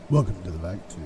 Welcome to the Back Tube.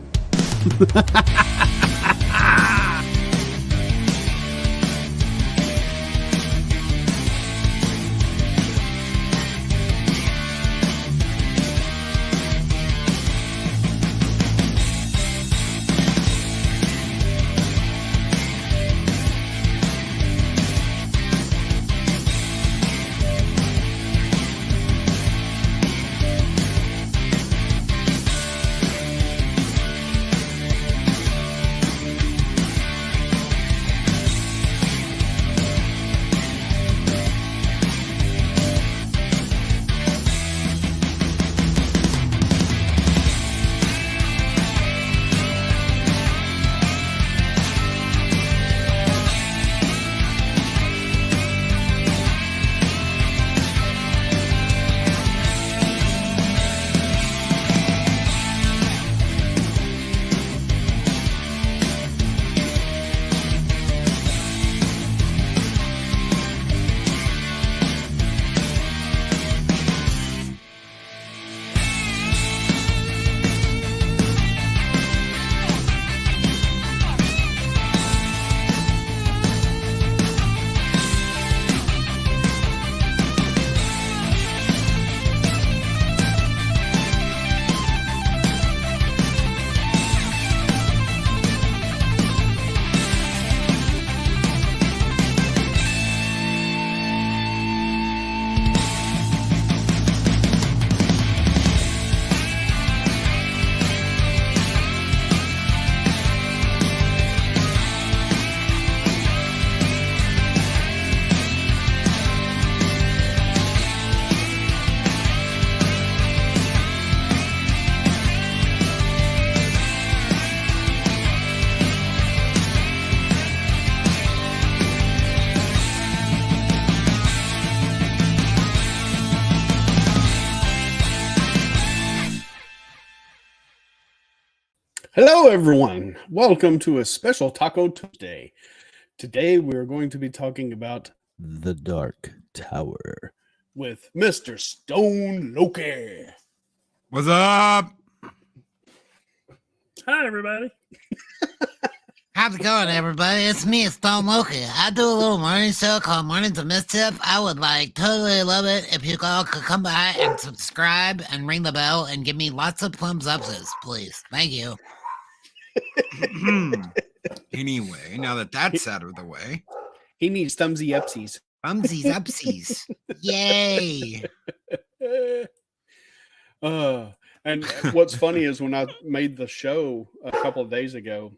Hello, everyone. Welcome to a special Taco Tuesday. Today, we're going to be talking about The Dark Tower. with Mr. Stone Loki. What's up? Hi, everybody. How's it going, everybody? It's me, Stone Loki. I do a little morning show called Mornings of Mischief. I would totally love it if you all could come by and subscribe and ring the bell and give me lots of thumbs ups, please. Thank you. Anyway, now that that's out of the way, He needs thumbsy upsies. Thumbsies upsies. Yay. And what's funny is when I made the show a couple of days ago,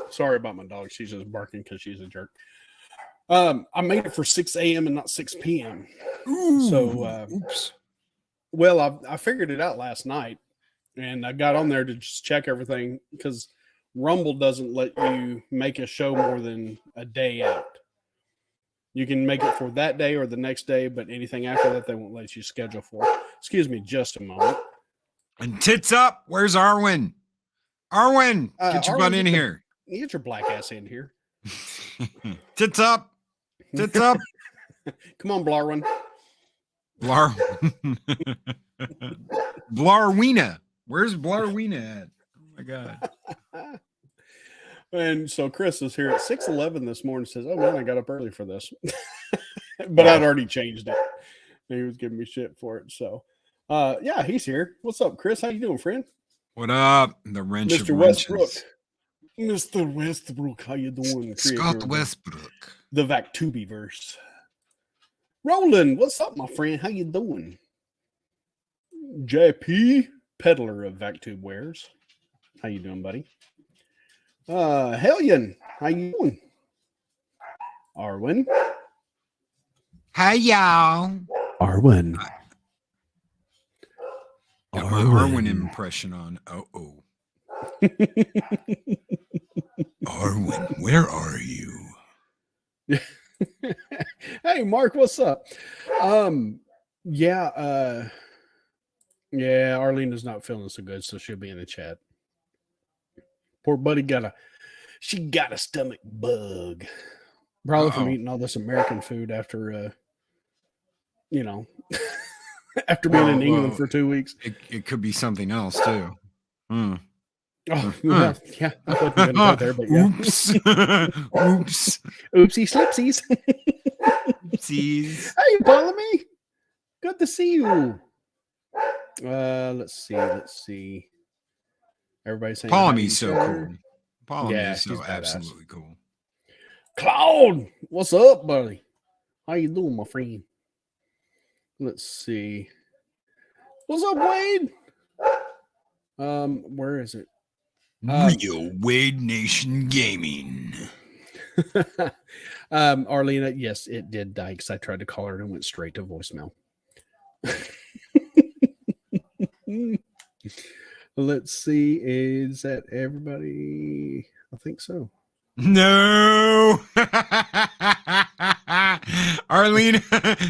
sorry about my dog. She's just barking because she's a jerk. I made it for 6 a.m. and not 6 p.m. So, oops. Well, I figured it out last night, and I got on there to just check everything because Rumble doesn't let you make a show more than a day out. You can make it for that day or the next day, but anything after that, they won't let you schedule for. Excuse me just a moment. And tits up. Where's Arwen? Arwen, get your butt Arwen, in here. Get your black ass in here. Tits up. Tits up. Come on, Blarwin. Blar. Blarwina. Where's Blarwina at? Oh my God. And so Chris is here at 6:11 this morning. Says, "Oh man, I got up early for this," but I'd already changed it. And he was giving me shit for it. So, yeah, he's here. What's up, Chris? How you doing, friend? What up? The wrench Mr. of Westbrook. wrenches. Mr. Westbrook, how you doing? Scott Creator of Westbrook. the Vactubiverse. Roland, what's up, my friend? How you doing? JP, peddler of Vactube wares. How you doing, buddy? Hellion, how you doing? Arwen. Hi, y'all. Arwen. Got my Arwen impression on. Oh. Arwen, where are you? Hey, Mark, what's up? Yeah, Arlene is not feeling so good, so she'll be in the chat. Poor buddy got a stomach bug. Probably from eating all this American food after after being in England for 2 weeks. It could be something else too. Hmm. Oh, well, yeah. I wasn't going to go there, but yeah. Oops. Oops. Oopsie slipsies. Oopsies. Hey, Ptolemy. Good to see you. Let's see. Everybody's saying hi to Ptolemy's each so other. cool. Ptolemy Yeah, is so she's badass. absolutely cool. Cloud, what's up, buddy? How you doing, my friend? Let's see. What's up, Wade? Where is it? Real Wade Nation Gaming. Arlena, yes, it did die because I tried to call her and it went straight to voicemail. Let's see. Is that everybody? I think so. No. Arlene.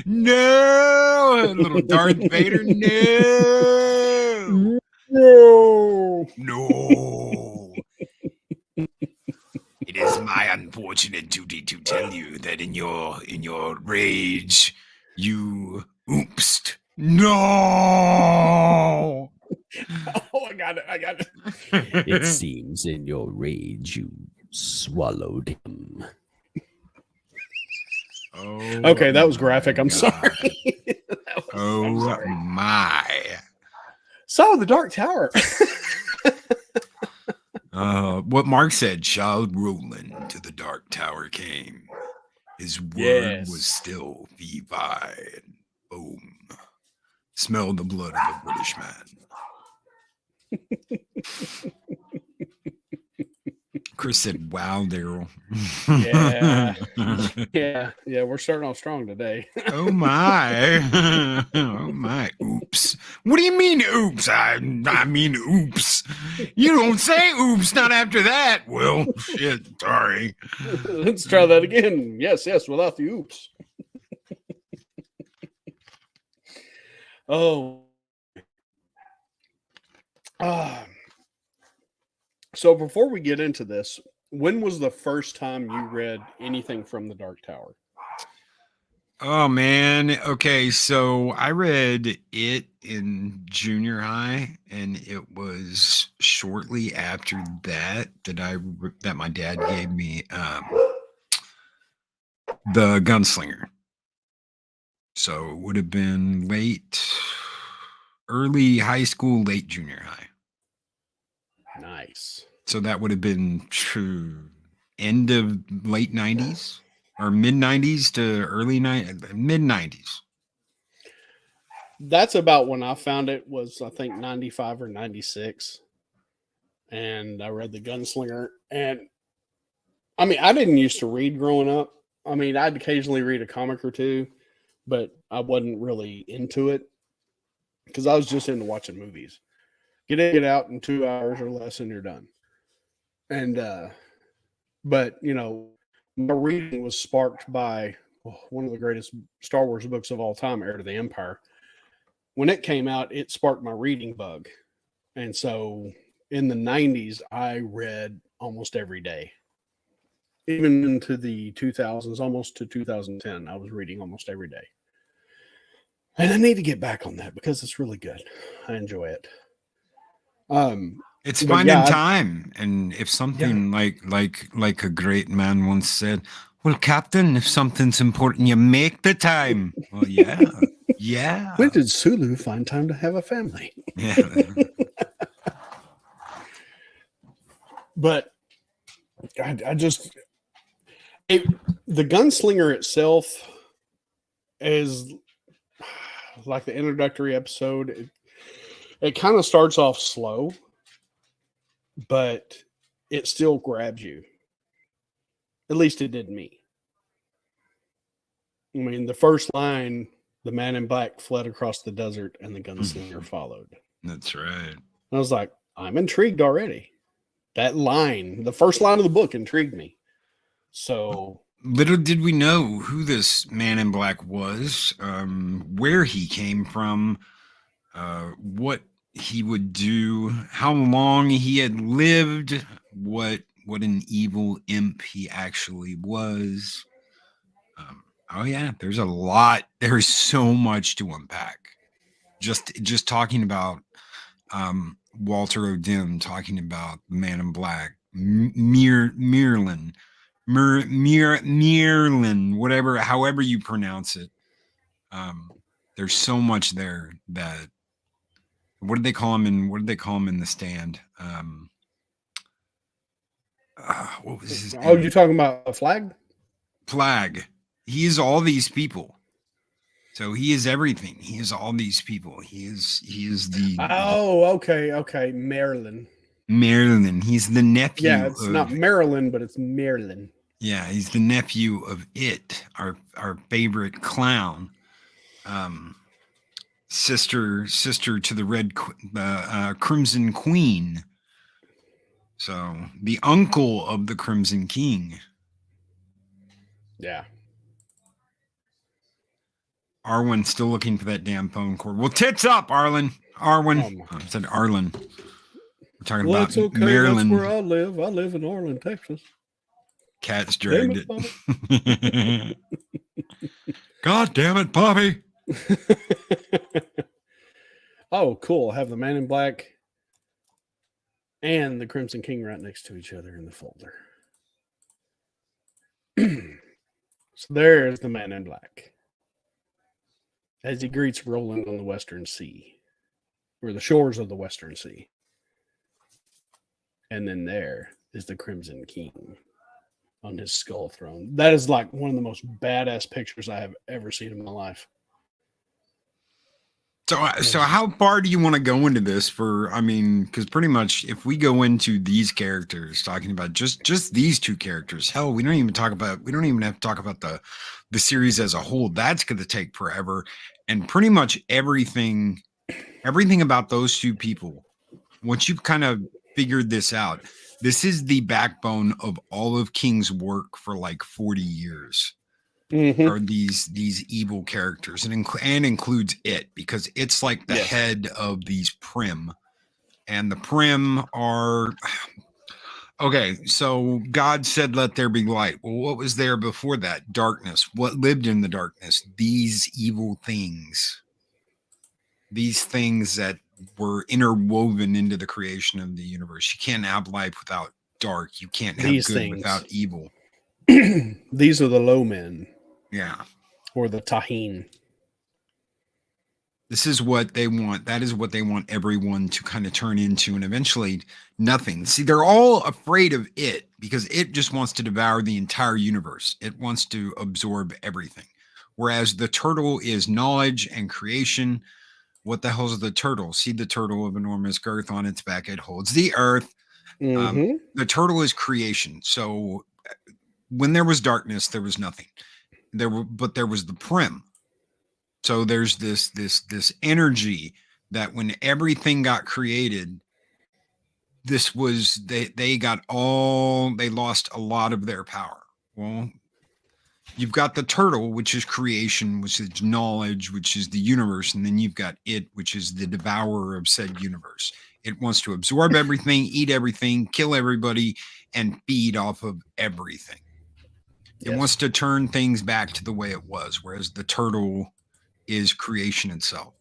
No. Little Darth Vader. No. No. No. It is my unfortunate duty to tell you that in your rage, you oopsed. No. Oh, I got it. It seems in your rage you swallowed him. Oh, Okay, that was graphic. I'm God. sorry. I'm Oh sorry. my. So the Dark Tower. What Mark said, child rolling to the Dark Tower came. His word Yes. was still Vivi. Boom. Smelled the blood of a British man. Chris said, wow, Daryl. Yeah, we're starting off strong today. Oh my. Oh my. Oops. What do you mean oops? I mean oops. You don't say oops, not after that. Well, shit, sorry. Let's try that again. Yes, without the oops. Oh. So before we get into this, when was the first time you read anything from the Dark Tower? Oh man. Okay, so I read it in junior high, and it was shortly after that that my dad gave me the Gunslinger. So it would have been early high school, late junior high. Nice. So that would have been true end of late 90s or mid 90s to mid 90s. That's about when I found it, was I think 95 or 96. And I read the Gunslinger. And I mean, I didn't used to read growing up. I mean, I'd occasionally read a comic or two, but I wasn't really into it because I was just into watching movies. Get in, get out in 2 hours or less, and you're done. And but you know, my reading was sparked by one of the greatest Star Wars books of all time, Heir to the Empire. When it came out, it sparked my reading bug. And so in the 90s, I read almost every day. Even into the 2000s, almost to 2010, I was reading almost every day. And I need to get back on that because it's really good. I enjoy it. It's But finding yeah, time, and if something like a great man once said, "Well, Captain, if something's important, you make the time." Well, yeah, yeah, when did Sulu find time to have a family? yeah. But I just the Gunslinger itself is like the introductory episode. It kind of starts off slow, but it still grabs you. At least it did me. I mean, the first line, the man in black fled across the desert and the gunslinger followed. That's right. I was like, I'm intrigued already. That line, the first line of the book, intrigued me. So Little did we know who this man in black was, where he came from, what he would do, how long he had lived, what an evil imp he actually was. Oh yeah, there's a lot. There's so much to unpack. Just talking about Walter O'Dim talking about the Man in Black, Mirlin, whatever, however you pronounce it. There's so much there that, what did they call him in the stand? What was his name? Oh, you're talking about a flag? Flag. He is all these people. So he is everything. He is all these people. He is the Oh, okay. Maryland. He's the nephew. Yeah, it's not Maryland, but it's Maryland. Yeah, he's the nephew of It, our favorite clown. Sister to the Crimson Queen. So the uncle of the Crimson King. Yeah. Arwen still looking for that damn phone cord. Well, tits up, Arwen. I said Arlen. We're talking Well, about it's okay. Maryland. That's where I live. I live in Arlen, Texas. Cat's dragged Damn it. God damn it, Bobby. Oh, cool. Have the Man in Black and the Crimson King right next to each other in the folder. So there's the Man in Black as he greets Roland on the Western Sea, or the shores of the Western Sea. And then there is the Crimson King on his skull throne. That is like one of the most badass pictures I have ever seen in my life. So how far do you want to go into this because pretty much if we go into these characters, talking about just these two characters, hell, we don't even have to talk about the series as a whole. That's going to take forever. And pretty much everything about those two people, once you've kind of figured this out, this is the backbone of all of King's work for like 40 years. Mm-hmm. Are these evil characters, and includes It, because it's like the head of these Prim, and the Prim are okay. So God said, "Let there be light." Well, what was there before that? Darkness. What lived in the darkness? These evil things. These things that were interwoven into the creation of the universe. You can't have life without dark. You can't have good without evil. These are the low men. Yeah. Or the Taheen. This is what they want. That is what they want everyone to kind of turn into, and eventually nothing. See, they're all afraid of It because It just wants to devour the entire universe. It wants to absorb everything. Whereas the turtle is knowledge and creation. What the hell is the turtle? See the turtle of enormous girth on its back. It holds the earth. Mm-hmm. The turtle is creation. So when there was darkness, there was nothing. But there was the Prim. So there's this energy that when everything got created, this was they lost a lot of their power. Well, you've got the turtle, which is creation, which is knowledge, which is the universe, and then you've got It, which is the devourer of said universe. It wants to absorb everything, eat everything, kill everybody, and feed off of everything. It wants to turn things back to the way it was, whereas the turtle is creation itself.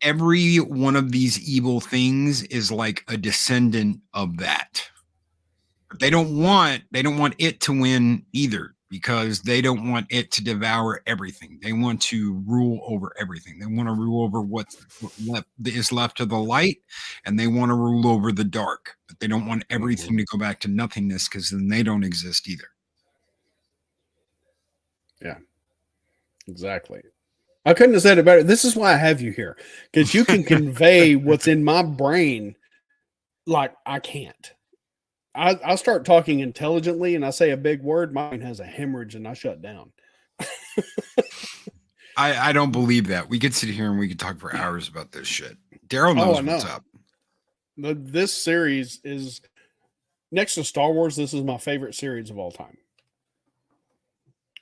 Every one of these evil things is like a descendant of that. But they don't want It to win either, because they don't want It to devour everything. They want to rule over everything. They want to rule over what is left of the light, and they want to rule over the dark. But they don't want everything to go back to nothingness, because then they don't exist either. Yeah, exactly. I couldn't have said it better. This is why I have you here, because you can convey what's in my brain like I can't. I start talking intelligently and I say a big word, mine has a hemorrhage and I shut down. I don't believe that. We could sit here and we could talk for hours about this shit. Daryl knows what's up. This series is, next to Star Wars, this is my favorite series of all time.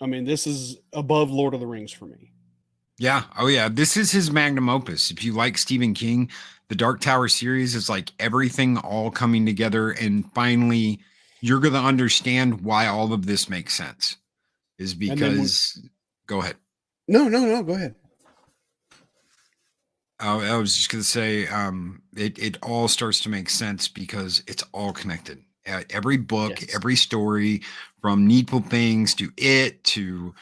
I mean, this is above Lord of the Rings for me. Yeah. Oh, yeah. This is his magnum opus. If you like Stephen King, the Dark Tower series is like everything all coming together. And finally, you're going to understand why all of this makes sense. Is because, go ahead. No, go ahead. I was just gonna say, it all starts to make sense because it's all connected. Every book, Yes. every story, from Needful Things to It to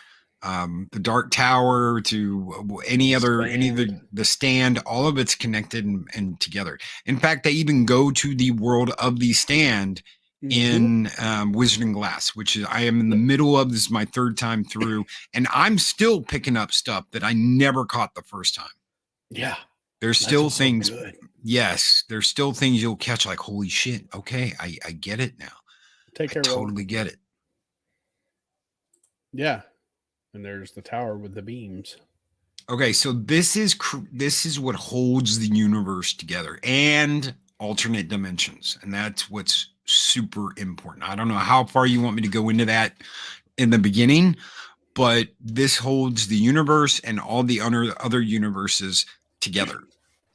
the Dark Tower to any of the Stand, all of it's connected and together. In fact, they even go to the world of the Stand in Wizard and Glass, which is I am in the middle of. This is my third time through, and I'm still picking up stuff that I never caught the first time. Yeah. There's That's still what's so things. good. Yes, there's still things you'll catch like, holy shit. Okay, I get it now. Take I care, Roland. totally get it. Yeah. And there's the tower with the beams. Okay, so this is what holds the universe together and alternate dimensions, and that's what's super important. I don't know how far you want me to go into that in the beginning, but this holds the universe and all the other universes together.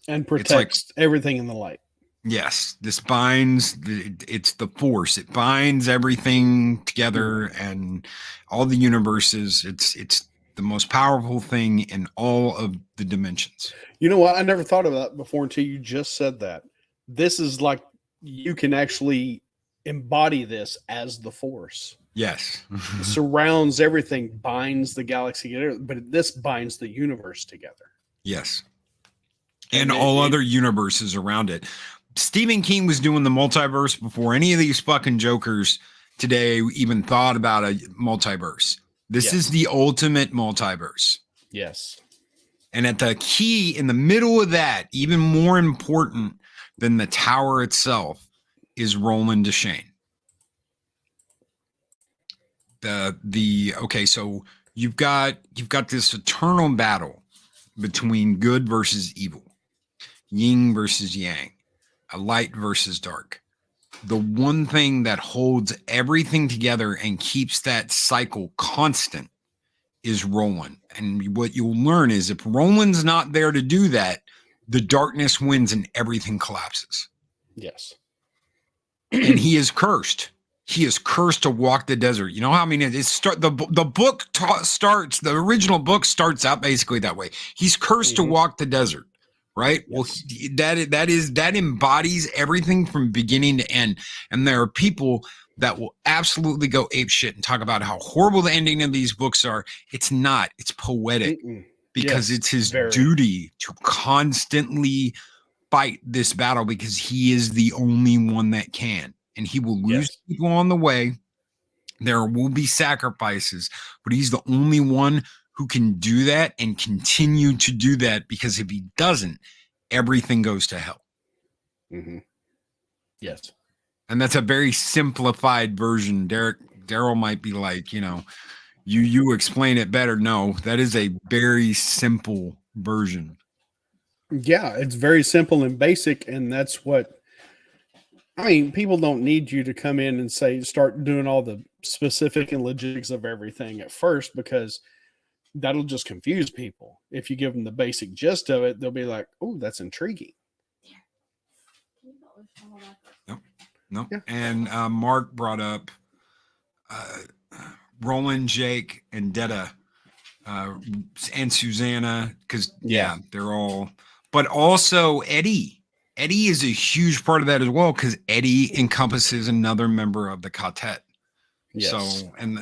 And protects everything in the light. Yes, this binds it's the force. It binds everything together and all the universes. It's the most powerful thing in all of the dimensions. You know what? I never thought of that before until you just said that. This is like you can actually embody this as the force. Yes. It surrounds everything, binds the galaxy together, but this binds the universe together. Yes. And And all other universes around it. Stephen King was doing the multiverse before any of these fucking jokers today even thought about a multiverse. This is the ultimate multiverse. Yes. And at the key in the middle of that, even more important than the tower itself, is Roland Deschain. Okay, so you've got this eternal battle between good versus evil, yin versus yang, a light versus dark. The one thing that holds everything together and keeps that cycle constant is Roland. And what you'll learn is if Roland's not there to do that, the darkness wins and everything collapses. Yes. And he is cursed. He is cursed to walk the desert. You know how I mean? The book starts. The original book starts out basically that way. He's cursed to walk the desert, right? Yes. Well, that embodies everything from beginning to end. And there are people that will absolutely go ape shit and talk about how horrible the ending of these books are. It's not. It's poetic because it's his duty to constantly fight this battle because he is the only one that can. And he will lose people on the way. There will be sacrifices, but he's the only one who can do that and continue to do that because if he doesn't, everything goes to hell. Mm-hmm. Yes. And that's a very simplified version. Daryl might be like, you explain it better. No, that is a very simple version. Yeah, it's very simple and basic, and that's what people don't need you to come in and start doing all the specific and logistics of everything at first because that'll just confuse people. If you give them the basic gist of it, they'll be like, "Oh, that's intriguing." Nope. Yeah. And Mark brought up Roland, Jake, and Detta, and Susanna, because they're all. But also Eddie. Eddie is a huge part of that as well because Eddie encompasses another member of the quartet. Yes. So, and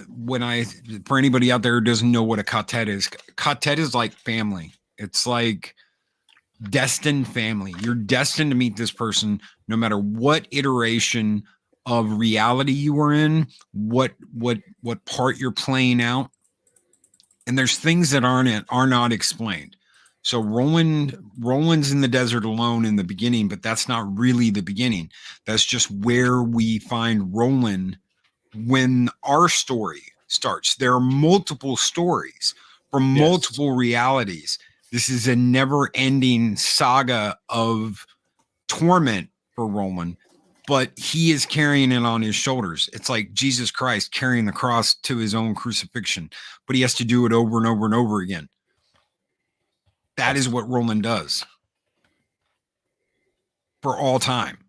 for anybody out there who doesn't know what a quartet is like family. It's like destined family. You're destined to meet this person no matter what iteration of reality you are in, what part you're playing out. And there's things that are not explained. So Roland's in the desert alone in the beginning, but that's not really the beginning. That's just where we find Roland when our story starts. There are multiple stories from multiple realities. This is a never-ending saga of torment for Roland, but he is carrying it on his shoulders. It's like Jesus Christ carrying the cross to his own crucifixion, but he has to do it over and over and over again. That is what Roland does for all time.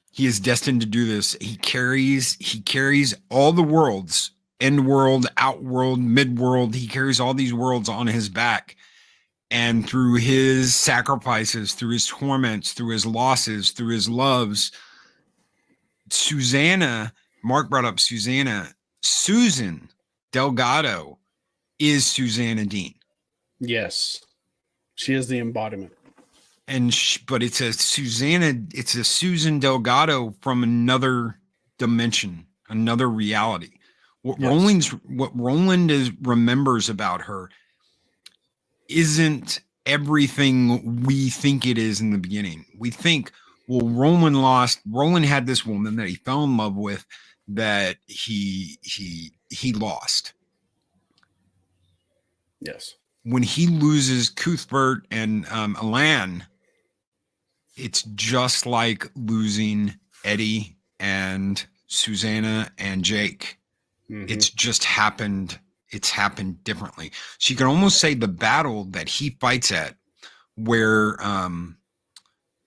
He is destined to do this. He carries all the worlds, end world, out world, mid world. He carries all these worlds on his back. And through his sacrifices, through his torments, through his losses, through his loves, Susanna, Mark brought up Susanna, Susan Delgado is Susanna Dean. Yes. She is the embodiment. And but it's a Susan Delgado from another dimension, another reality. What Yes. Roland remembers about her isn't everything we think it is in the beginning. We think, well, Roland had this woman that he fell in love with that he lost. Yes. When he loses Cuthbert and Alan, it's just like losing Eddie and Susanna and Jake. Mhm. It's just happened. It's happened differently. So you can almost say the battle that he fights at, where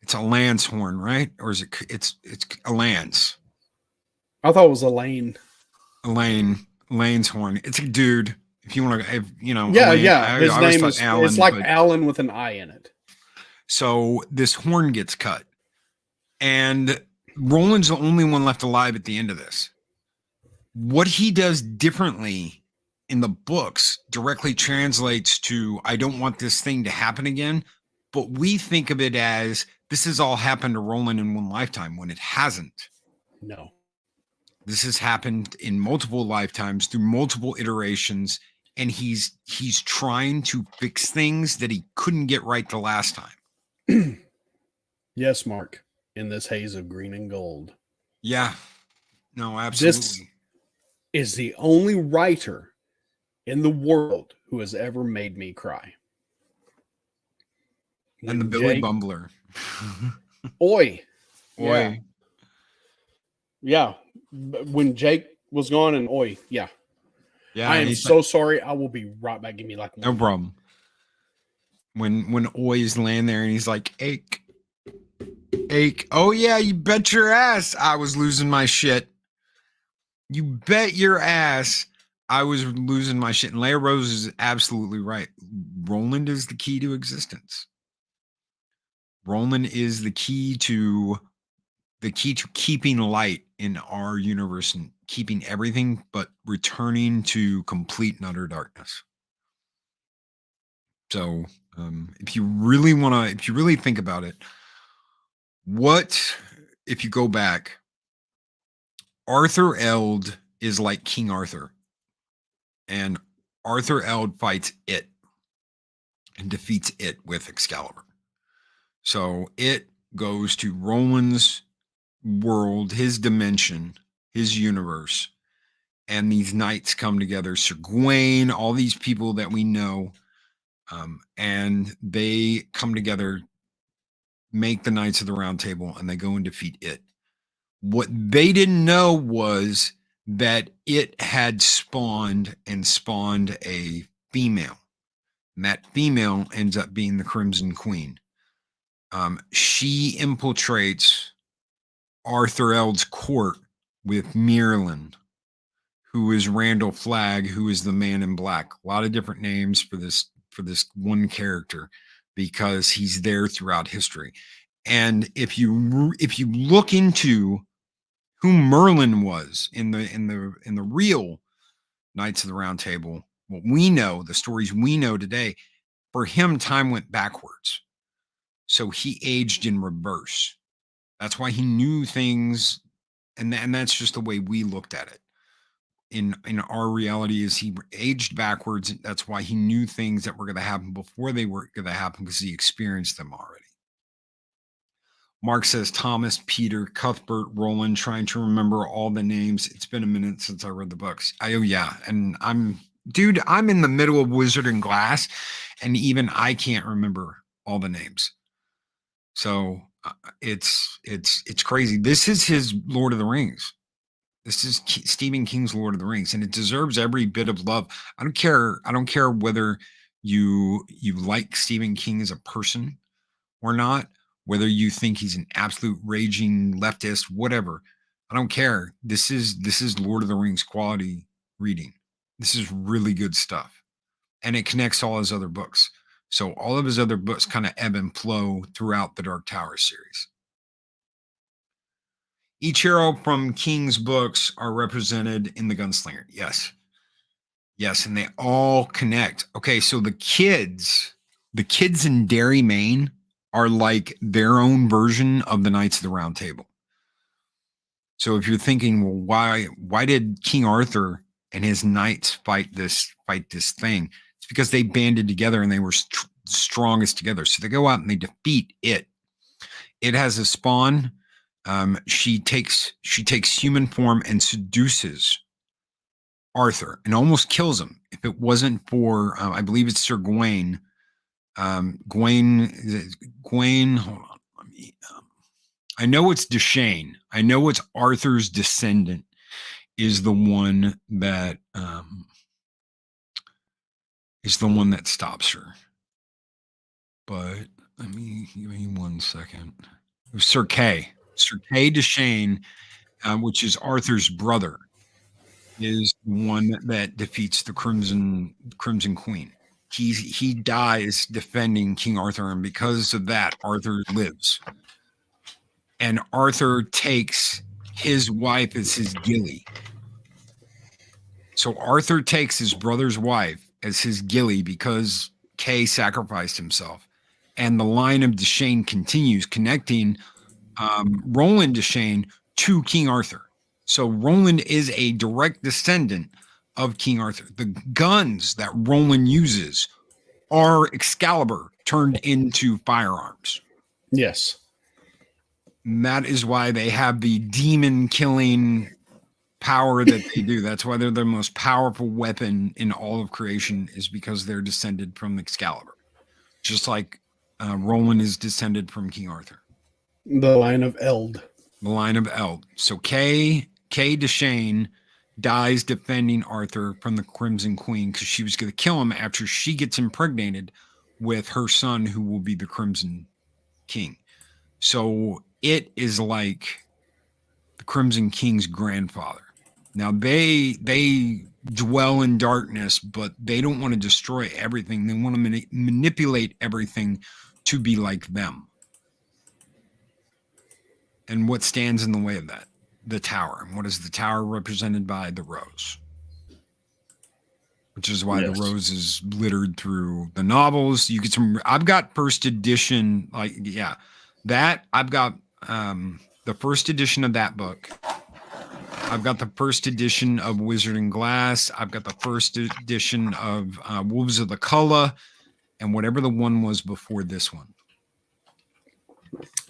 it's Alan's horn, right? Or is it? It's Alan's. I thought it was Elaine. Elaine's horn. It's a dude. If you want to, Yeah, Elaine, yeah. His I always name thought is Alan, it's like but- Alan with an I in it. So this horn gets cut, and Roland's the only one left alive at the end of this. What he does differently in the books directly translates to, I don't want this thing to happen again, but we think of it as this has all happened to Roland in one lifetime when it hasn't. No. This has happened in multiple lifetimes through multiple iterations, and he's trying to fix things that he couldn't get right the last time. Yes, Mark. In this haze of green and gold. Yeah. No, absolutely. This is the only writer in the world who has ever made me cry. And the When Billy Jake- Bumbler. Oi. Boy. Yeah. When Jake was gone and oi. Yeah. Yeah. I am he's so sorry. I will be right back. Give me like no one. problem. When Oi's laying there and he's like, ache. Oh yeah, you bet your ass I was losing my shit. You bet your ass I was losing my shit. And Leia Rose is absolutely right. Roland is the key to existence. Roland is the key to keeping light in our universe and keeping everything but returning to complete and utter darkness. So if you really think about it, if you go back, Arthur Eld is like King Arthur, and Arthur Eld fights it and defeats it with Excalibur. So it goes to Roland's world, his dimension, his universe, and these knights come together. Sir Gawain, all these people that we know, and they come together, make the Knights of the Round Table, and they go and defeat it. What they didn't know was that it had spawned a female. And that female ends up being the Crimson Queen. She infiltrates Arthur Eld's court with Merlin, who is Randall Flagg, who is the Man in Black. A lot of different names for this one character because he's there throughout history. And if you look into who Merlin was in the real Knights of the Round Table, what we know, the stories we know today, for him, time went backwards. So he aged in reverse. That's why he knew things, and that's just the way we looked at it. In our reality is he aged backwards. That's why he knew things that were going to happen before they were going to happen because he experienced them already. Mark says Thomas, Peter, Cuthbert, Roland, trying to remember all the names. It's been a minute since I read the books. Oh yeah. And I'm in the middle of Wizard and Glass, and even I can't remember all the names. So it's crazy. This is his Lord of the Rings. This is Stephen King's Lord of the Rings, and it deserves every bit of love. I don't care whether you like Stephen King as a person or not, whether you think he's an absolute raging leftist, whatever. I don't care. This is Lord of the Rings quality reading. This is really good stuff, and it connects all his other books. So all of his other books kind of ebb and flow throughout the Dark Tower series. Each hero from King's books are represented in the Gunslinger. Yes. Yes, and they all connect. Okay, so the kids in Derry, Maine are like their own version of the Knights of the Round Table. So if you're thinking, well, why did King Arthur and his knights fight this thing? It's because they banded together and they were strongest together. So they go out and they defeat it. It has a spawn. She takes human form and seduces Arthur and almost kills him. If it wasn't for, I believe it's Sir Gawain. Gawain. Hold on, let me. I know it's Deshane. I know it's Arthur's descendant is the one that stops her. But give me 1 second. It was Sir Kay Deshane, which is Arthur's brother, is the one that defeats the Crimson Queen. He dies defending King Arthur, and because of that, Arthur lives. And Arthur takes his wife as his gilly. So Arthur takes his brother's wife as his gilly because Kay sacrificed himself. And the line of Deshane continues, connecting Roland Deshane to King Arthur. So Roland is a direct descendant of King Arthur. The guns that Roland uses are Excalibur turned into firearms. Yes. And that is why they have the demon killing power that they do. That's why they're the most powerful weapon in all of creation, is because they're descended from Excalibur. Just like Roland is descended from King Arthur. The line of Eld. The line of Eld. So Kay Deshane dies defending Arthur from the Crimson Queen because she was going to kill him after she gets impregnated with her son, who will be the Crimson King. So it is like the Crimson King's grandfather. Now they dwell in darkness, but they don't want to destroy everything. They want to manipulate everything to be like them. And what stands in the way of that? The tower. And what is the tower represented by? The rose. Which is why the rose is littered through the novels. You get some, I've got first edition, I've got the first edition of that book. I've got the first edition of Wizard and Glass. I've got the first edition of Wolves of the Culla, and whatever the one was before this one.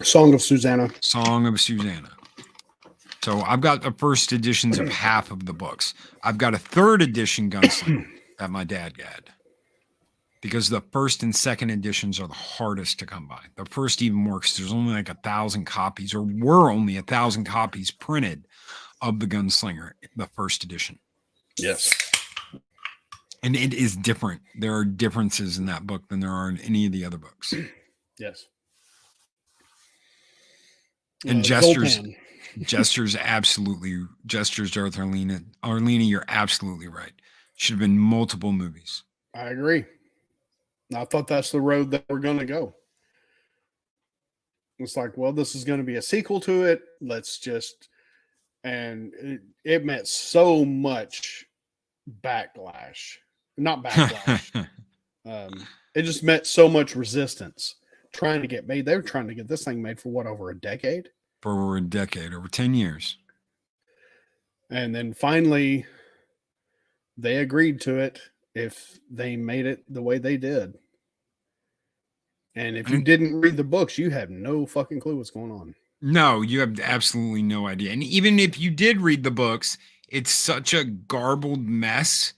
Song of Susanna. So I've got the first editions of half of the books. I've got a third edition Gunslinger that my dad had, because the first and second editions are the hardest to come by. The first even works. There's only like 1,000 copies, or were only 1,000 copies printed of the Gunslinger, the first edition. Yes. And it is different. There are differences in that book than there are in any of the other books. Yes. And gestures to Arlena. Arlena, you're absolutely right. Should have been multiple movies. I agree. I thought that's the road that we're going to go. It's like, well, this is going to be a sequel to it. And it met so much backlash. Not backlash. It just met so much resistance trying to get made. They were trying to get this thing made for over a decade? For over a decade, over 10 years. And then finally, they agreed to it if they made it the way they did. And if you didn't read the books, you have no fucking clue what's going on. No, you have absolutely no idea. And even if you did read the books, it's such a garbled mess.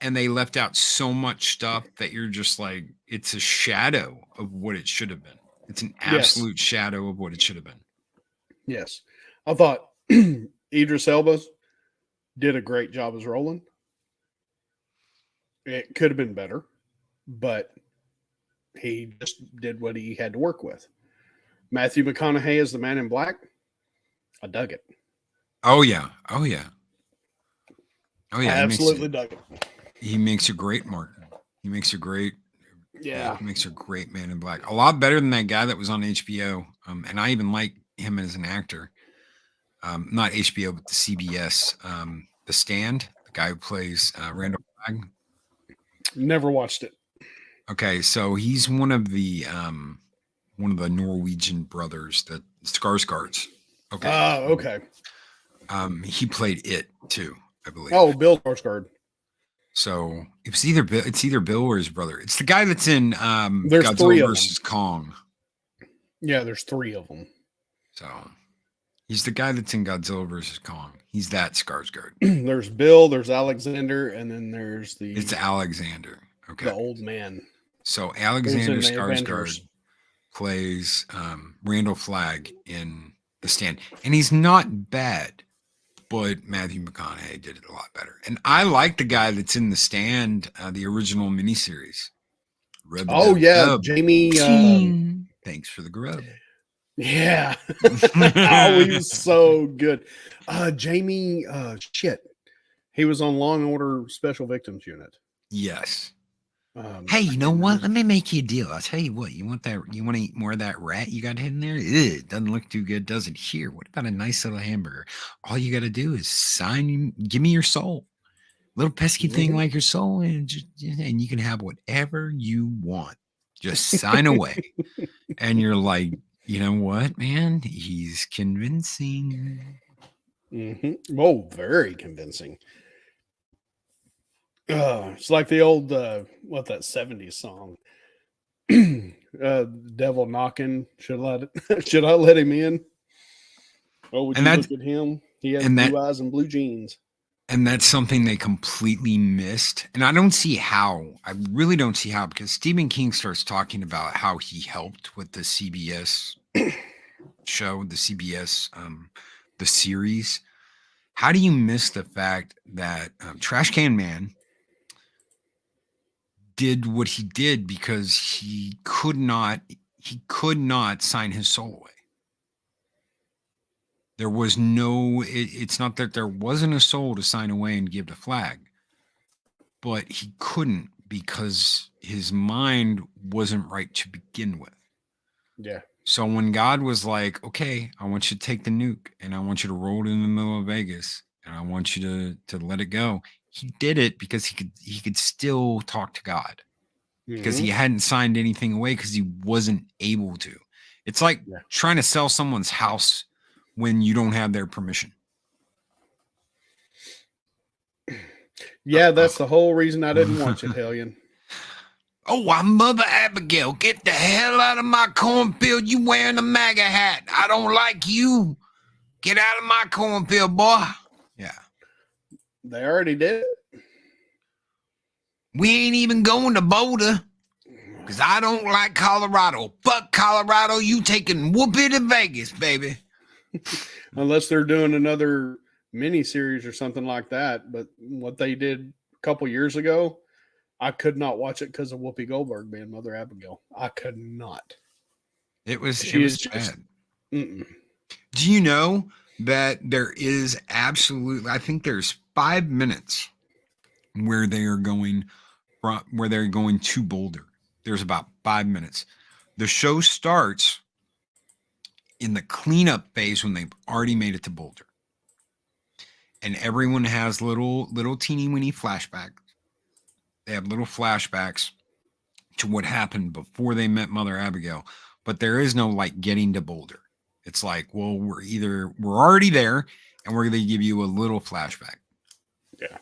And they left out so much stuff that you're just like, it's a shadow of what it should have been. It's an absolute shadow of what it should have been. Yes. I thought Idris Elba did a great job as Roland. It could have been better, but he just did what he had to work with. Matthew McConaughey as the Man in Black, I dug it. Oh yeah. I absolutely dug it. He makes a great Martin. He makes a great Yeah. Makes her great Man in Black. A lot better than that guy that was on HBO. And I even like him as an actor. Not HBO, but the CBS. The Stand, the guy who plays Randall Flagg. Never watched it. Okay, so he's one of the Norwegian brothers that Skarsgårds. Okay. Oh, okay. He played it too, I believe. Oh, Bill Skarsgård. So it's either Bill or his brother. It's the guy that's in There's Godzilla three of versus Kong. Yeah, there's 3 of them. So he's the guy that's in Godzilla versus Kong. He's that Skarsgård. There's Bill, there's Alexander, and then there's It's Alexander. Okay. the old man. So Alexander Who's in the Skarsgård Avengers. plays Randall Flagg in The Stand, and he's not bad, but Matthew McConaughey did it a lot better. And I like the guy that's in The Stand, the original miniseries. Oh yeah, Rub-a-dub-dub. Jamie. Thanks for the grub. Yeah. Oh, he was so good. Jamie. Shit. He was on Law and Order Special Victims Unit. Yes. Hey, you know what? Let me make you a deal. I'll tell you what. You want to eat more of that rat you got hidden there? It doesn't look too good, does it? Here, what about a nice little hamburger? All you got to do is give me your soul. Little pesky thing like your soul, and you can have whatever you want. Just sign away. And you're like, you know what, man? He's convincing. Mm-hmm. Oh, very convincing. It's like the old that 70s song. Devil knocking. Should I let him in? Oh, would And you that's- look at him? He has and blue that- eyes and blue jeans. And that's something they completely missed. And I don't see how. I really don't see how, because Stephen King starts talking about how he helped with the CBS show, the CBS, the series. How do you miss the fact that Trash Can Man did what he did because he could not sign his soul away? There was no, it's not that there wasn't a soul to sign away and give to Flagg, but he couldn't because his mind wasn't right to begin with. Yeah. So when God was like, okay, I want you to take the nuke and I want you to roll it in the middle of Vegas and I want you to let it go, he did it because he could still talk to God because he hadn't signed anything away because he wasn't able to. It's like trying to sell someone's house when you don't have their permission. Yeah, that's the whole reason I didn't watch it, Hellion. Oh, I'm Mother Abigail. Get the hell out of my cornfield. You wearing a MAGA hat. I don't like you. Get out of my cornfield, boy. Yeah. They already did it. We ain't even going to Boulder because I don't like Colorado. Fuck Colorado. You taking Whoopi to Vegas, baby. Unless they're doing another mini series or something like that. But what they did a couple years ago, I could not watch it because of Whoopi Goldberg being Mother Abigail. I could not. It was just bad. Mm-mm. Do you know that there is absolutely, I think there's 5 minutes where they're going to Boulder. There's about 5 minutes. The show starts in the cleanup phase when they've already made it to Boulder. And everyone has little teeny weeny flashbacks. They have little flashbacks to what happened before they met Mother Abigail, but there is no like getting to Boulder. It's like, well, we're already there and we're going to give you a little flashback. Yeah.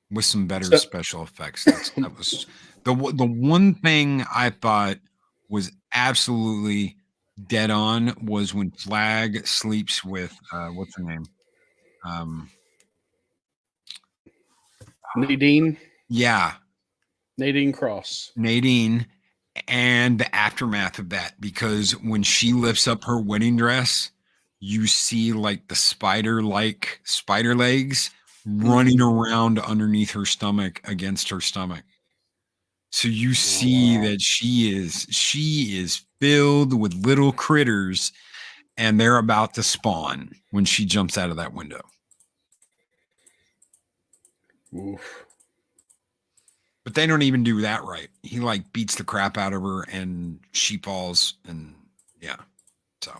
With some better special effects. That was the one thing I thought was absolutely dead on was when Flagg sleeps with what's her name? Nadine. Yeah, Nadine Cross. Nadine, and the aftermath of that, because when she lifts up her wedding dress, you see like the spider legs running around underneath her stomach against her stomach. So you see that she is filled with little critters and they're about to spawn when she jumps out of that window. Oof. But they don't even do that right. He like beats the crap out of her and she falls and yeah. So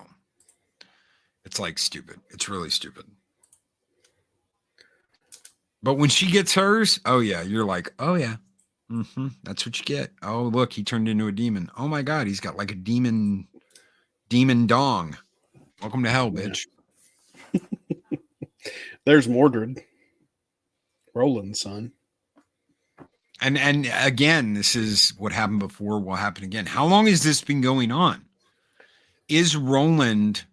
it's like stupid. It's really stupid. But when she gets hers, oh yeah, you're like, oh yeah. That's what you get. Oh, look, he turned into a demon. Oh my God, he's got like a demon dong. Welcome to hell, bitch. There's Mordred, Roland's son. And again, this is what happened before will happen again. How long has this been going on? Is Roland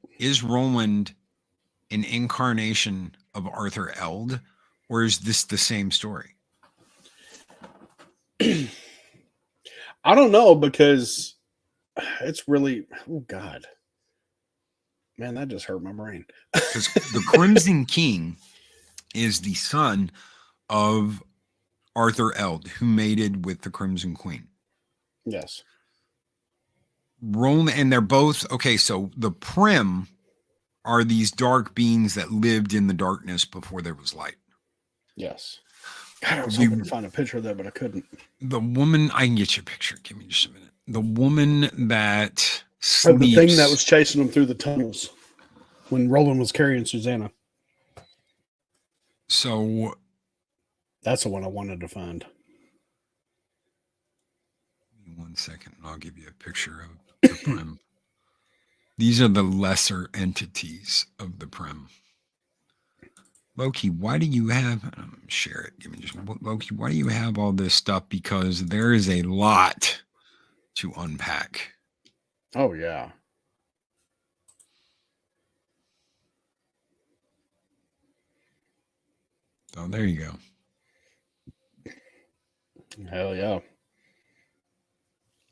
an incarnation of Arthur Eld, or is this the same story? I don't know, because it's really, oh God. Man, that just hurt my brain. Because the Crimson King is the son of Arthur Eld, who mated with the Crimson Queen. Yes. Roland, and they're both, okay, so the Prim are these dark beings that lived in the darkness before there was light. Yes. God, I was hoping to find a picture of that, but I couldn't. The woman, I can get you a picture. Give me just a minute. The woman that Oh, the thing that was chasing them through the tunnels when Roland was carrying Susanna. So that's the one I wanted to find. 1 second, and I'll give you a picture of the Prim. These are the lesser entities of the Prim. Loki, why do you have, share it. Give me just, Loki, why do you have all this stuff? Because there is a lot to unpack. Oh, yeah. So there you go. Hell yeah.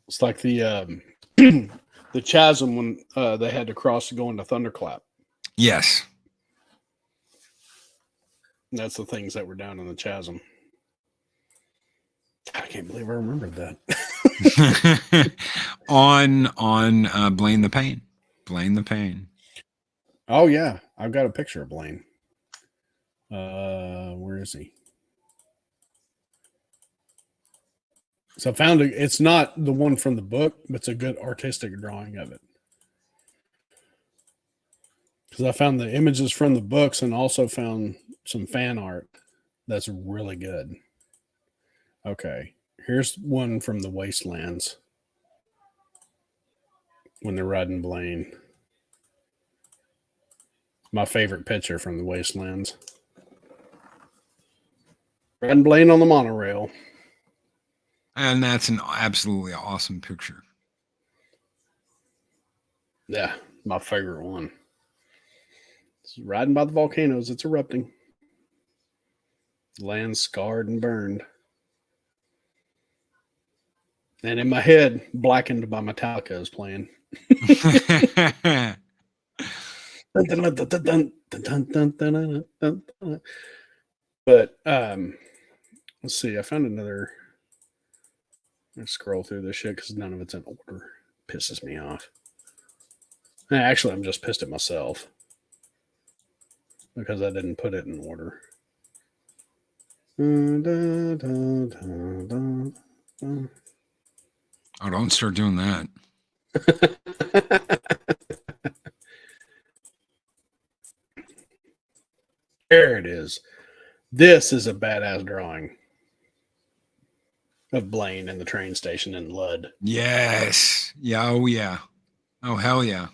It's like the the chasm when they had to cross to go into Thunderclap. Yes. And that's the things that were down in the chasm. I can't believe I remembered that. on Blaine the Pain. Blaine the Pain. Oh yeah, I've got a picture of Blaine. Where is he? So I found it. It's not the one from the book, but it's a good artistic drawing of it. Because I found the images from the books and also found some fan art that's really good. Okay, here's one from the Wastelands when they're riding Blaine. My favorite picture from the Wastelands. Riding Blaine on the monorail. And that's an absolutely awesome picture. Yeah, my favorite one. It's riding by the volcanoes. It's erupting. Land scarred and burned. And in my head, Blackened by Metallica is playing. But let's see. I found another. I scroll through this shit because none of it's in order. Pisses me off. Actually, I'm just pissed at myself because I didn't put it in order. Oh, don't start doing that. There it is. This is a badass drawing of Blaine and the train station in Lud. Yes. Yeah. Oh, yeah. Oh, hell yeah.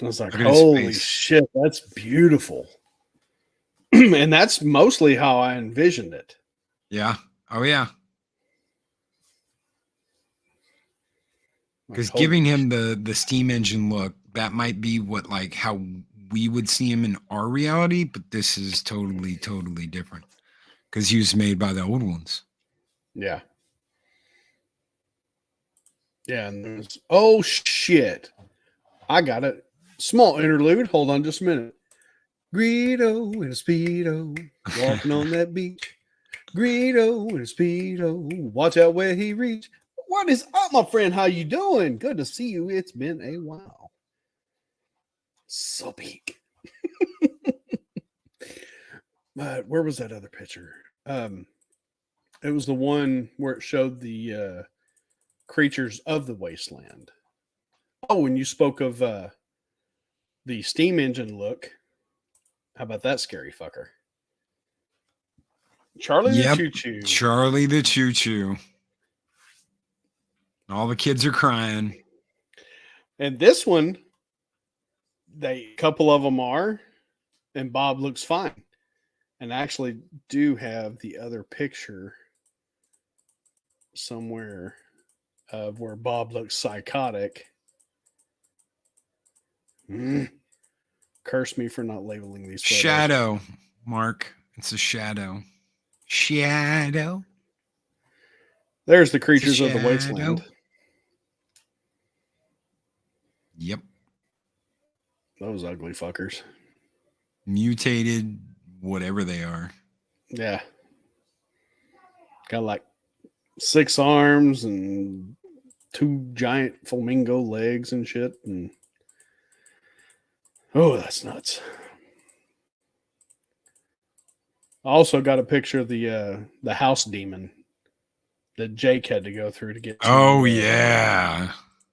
I was like, holy shit, that's beautiful. And that's mostly how I envisioned it. Yeah. Oh, yeah. Because giving him the steam engine look, that might be what, like, how we would see him in our reality, but this is totally, totally different. Because he was made by the old ones. Yeah. Yeah. And there's, oh, shit. I got it. Small interlude. Hold on just a minute. Greedo in a Speedo, walking on that beach. Greedo in a Speedo, watch out where he reach. What is up, my friend? How you doing? Good to see you. It's been a while. So big. But where was that other picture? It was the one where it showed the creatures of the wasteland. Oh, and you spoke of the steam engine look. How about that scary fucker? Charlie Yep. the Choo Choo. Charlie the Choo Choo. All the kids are crying. And this one, a couple of them are, and Bob looks fine. And I actually do have the other picture somewhere of where Bob looks psychotic. Curse me for not labeling these photos. Shadow, Mark. It's a shadow. Shadow. There's the creatures of the Shadow. wasteland. Yep. Those ugly fuckers. Mutated, whatever they are. Yeah. Got like 6 arms and 2 giant flamingo legs and shit. And oh, that's nuts. I also got a picture of the house demon that Jake had to go through to get to. Oh, yeah.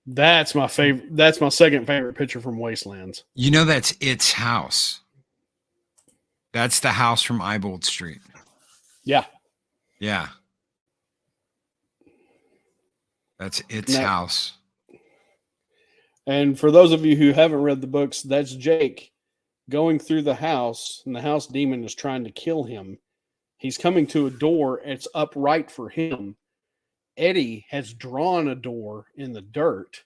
That's my favorite. That's my second favorite picture from Wastelands. You know, that's its house. That's the house from Eyebold Street. Yeah. Yeah. That's its house. And for those of you who haven't read the books, that's Jake going through the house, and the house demon is trying to kill him. He's coming to a door. It's upright for him. Eddie has drawn a door in the dirt,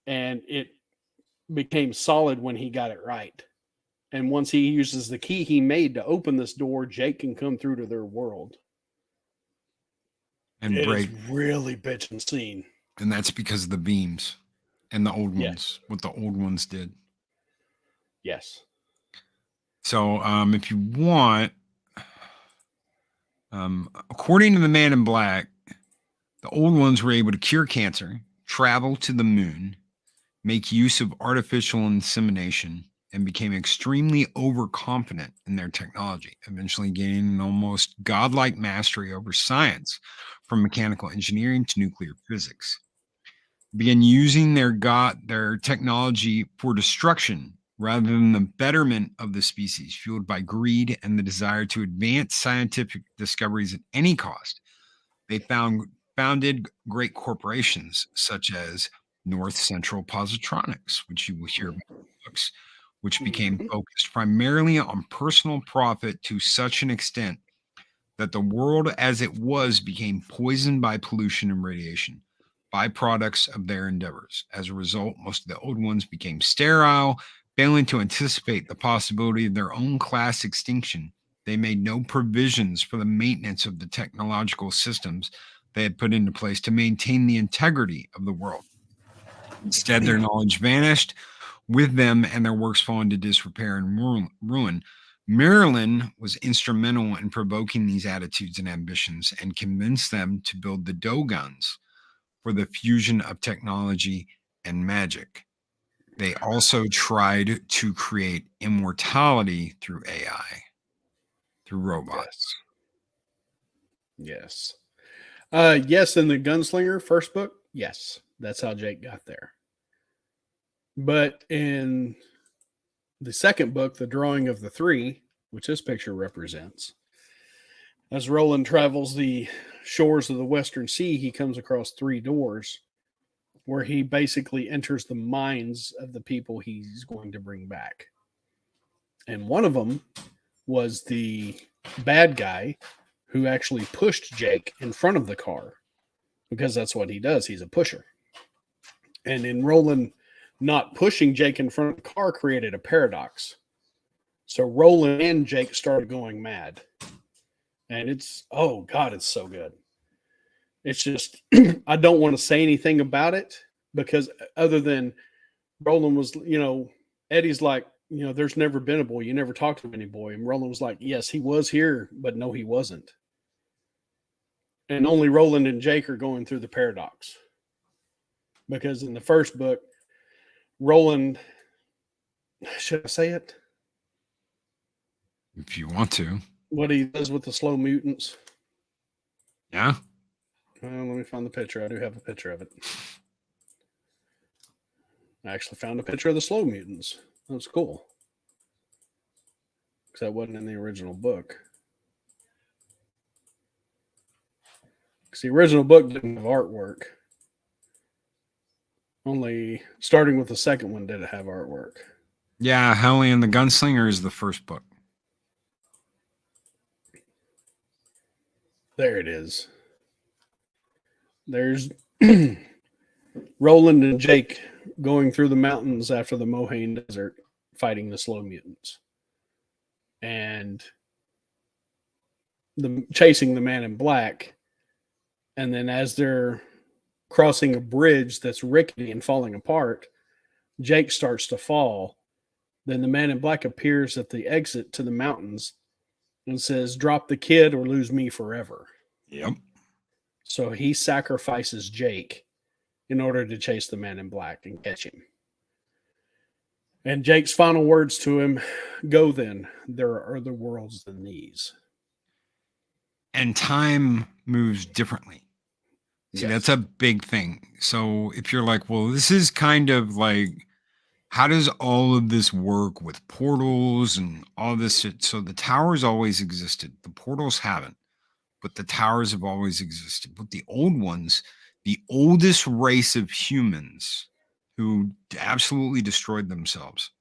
and it became solid when he got it right. And once he uses the key he made to open this door, Jake can come through to their world. And It break. is really bitchin' scene. And that's because of the beams and the old ones, Yes. what the old ones did. Yes. So if you want, according to the Man in Black, the old ones were able to cure cancer, travel to the moon, make use of artificial insemination, and became extremely overconfident in their technology, eventually gaining an almost godlike mastery over science, from mechanical engineering to nuclear physics. Began using their technology for destruction rather than the betterment of the species, fueled by greed and the desire to advance scientific discoveries at any cost. They founded great corporations such as North Central Positronics, which you will hear about in the books, which became focused primarily on personal profit to such an extent that the world as it was became poisoned by pollution and radiation, byproducts of their endeavors. As a result, most of the old ones became sterile, failing to anticipate the possibility of their own class extinction. They made no provisions for the maintenance of the technological systems they had put into place to maintain the integrity of the world. Instead, their knowledge vanished with them, and their works fall into disrepair and ruin. Marilyn was instrumental in provoking these attitudes and ambitions and convinced them to build the Dogons for the fusion of technology and magic. They also tried to create immortality through AI, through robots. Yes. Yes, in the Gunslinger first book, yes, that's how Jake got there. But in the second book, The Drawing of the Three, which this picture represents, as Roland travels the shores of the Western Sea, he comes across 3 doors where he basically enters the minds of the people he's going to bring back. And one of them was the bad guy who actually pushed Jake in front of the car, because that's what he does. He's a pusher. And in Roland not pushing Jake in front of the car created a paradox. So Roland and Jake started going mad. And it's, oh God, it's so good. It's just, I don't want to say anything about it, because other than Roland was, Eddie's like, there's never been a boy. You never talked to any boy. And Roland was like, yes, he was here, but no, he wasn't. And only Roland and Jake are going through the paradox. Because in the first book, Roland, should I say it? If you want to. What he does with the slow mutants. Yeah. Let me find the picture. I do have a picture of it. I actually found a picture of the slow mutants. That was cool. Because that wasn't in the original book. Because the original book didn't have artwork. Only starting with the second one did it have artwork. Yeah, Helly and the Gunslinger is the first book. There it is. There's Roland and Jake going through the mountains after the Mohane Desert fighting the slow mutants. And chasing the man in black. And then as they're crossing a bridge that's rickety and falling apart, Jake starts to fall. Then the man in black appears at the exit to the mountains and says, "Drop the kid or lose me forever." Yep. So he sacrifices Jake in order to chase the man in black and catch him. And Jake's final words to him, "Go then, there are other worlds than these." And time moves differently. See, Yes. that's a big thing. So if you're like, well, this is kind of like, how does all of this work with portals and all this shit? So the towers always existed. The portals haven't, but the towers have always existed. But the old ones, the oldest race of humans who absolutely destroyed themselves,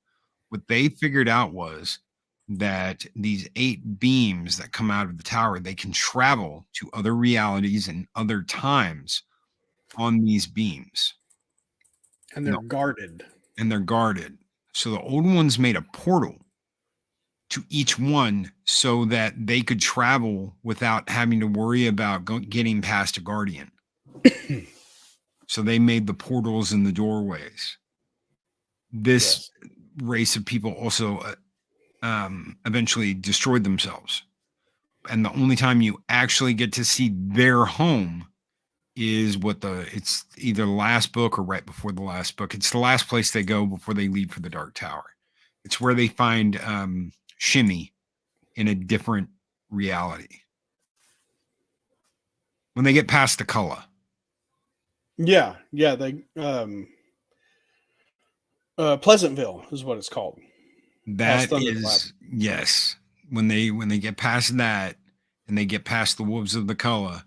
what they figured out was that these 8 beams that come out of the tower, they can travel to other realities and other times on these beams. And they're guarded. And they're guarded. So the old ones made a portal to each one so that they could travel without having to worry about getting past a guardian. So they made the portals and the doorways. This race of people also eventually destroyed themselves. And the only time you actually get to see their home is it's either the last book or right before the last book. It's the last place they go before they leave for the Dark Tower. It's where they find Shimmy in a different reality. When they get past the Cullah. Yeah, they Pleasantville is what it's called. That is, yes. When they get past that and they get past the Wolves of the Cullah,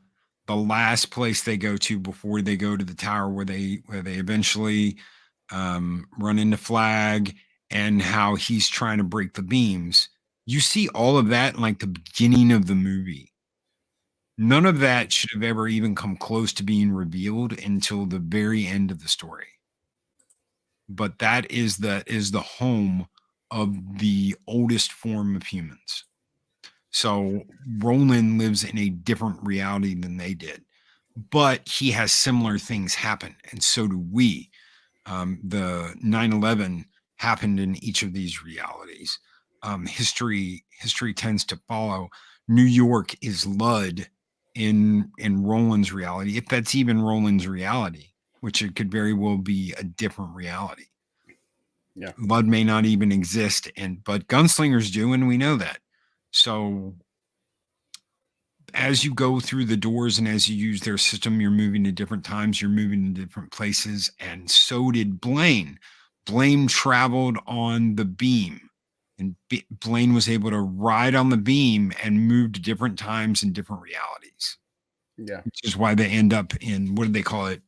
the last place they go to before they go to the tower where they eventually run into Flag and how he's trying to break the beams. You see all of that in like the beginning of the movie. None of that should have ever even come close to being revealed until the very end of the story. But that is the home of the oldest form of humans. So Roland lives in a different reality than they did, but he has similar things happen, and so do we. The 9/11 happened in each of these realities. History tends to follow. New York is Lud in Roland's reality, if that's even Roland's reality, which it could very well be a different reality. Yeah, Lud may not even exist, but gunslingers do, and we know that. So as you go through the doors and as you use their system, you're moving to different times, you're moving to different places, and so did Blaine. Blaine traveled on the beam, and Blaine was able to ride on the beam and move to different times and different realities. Yeah, which is why they end up in, what did they call it?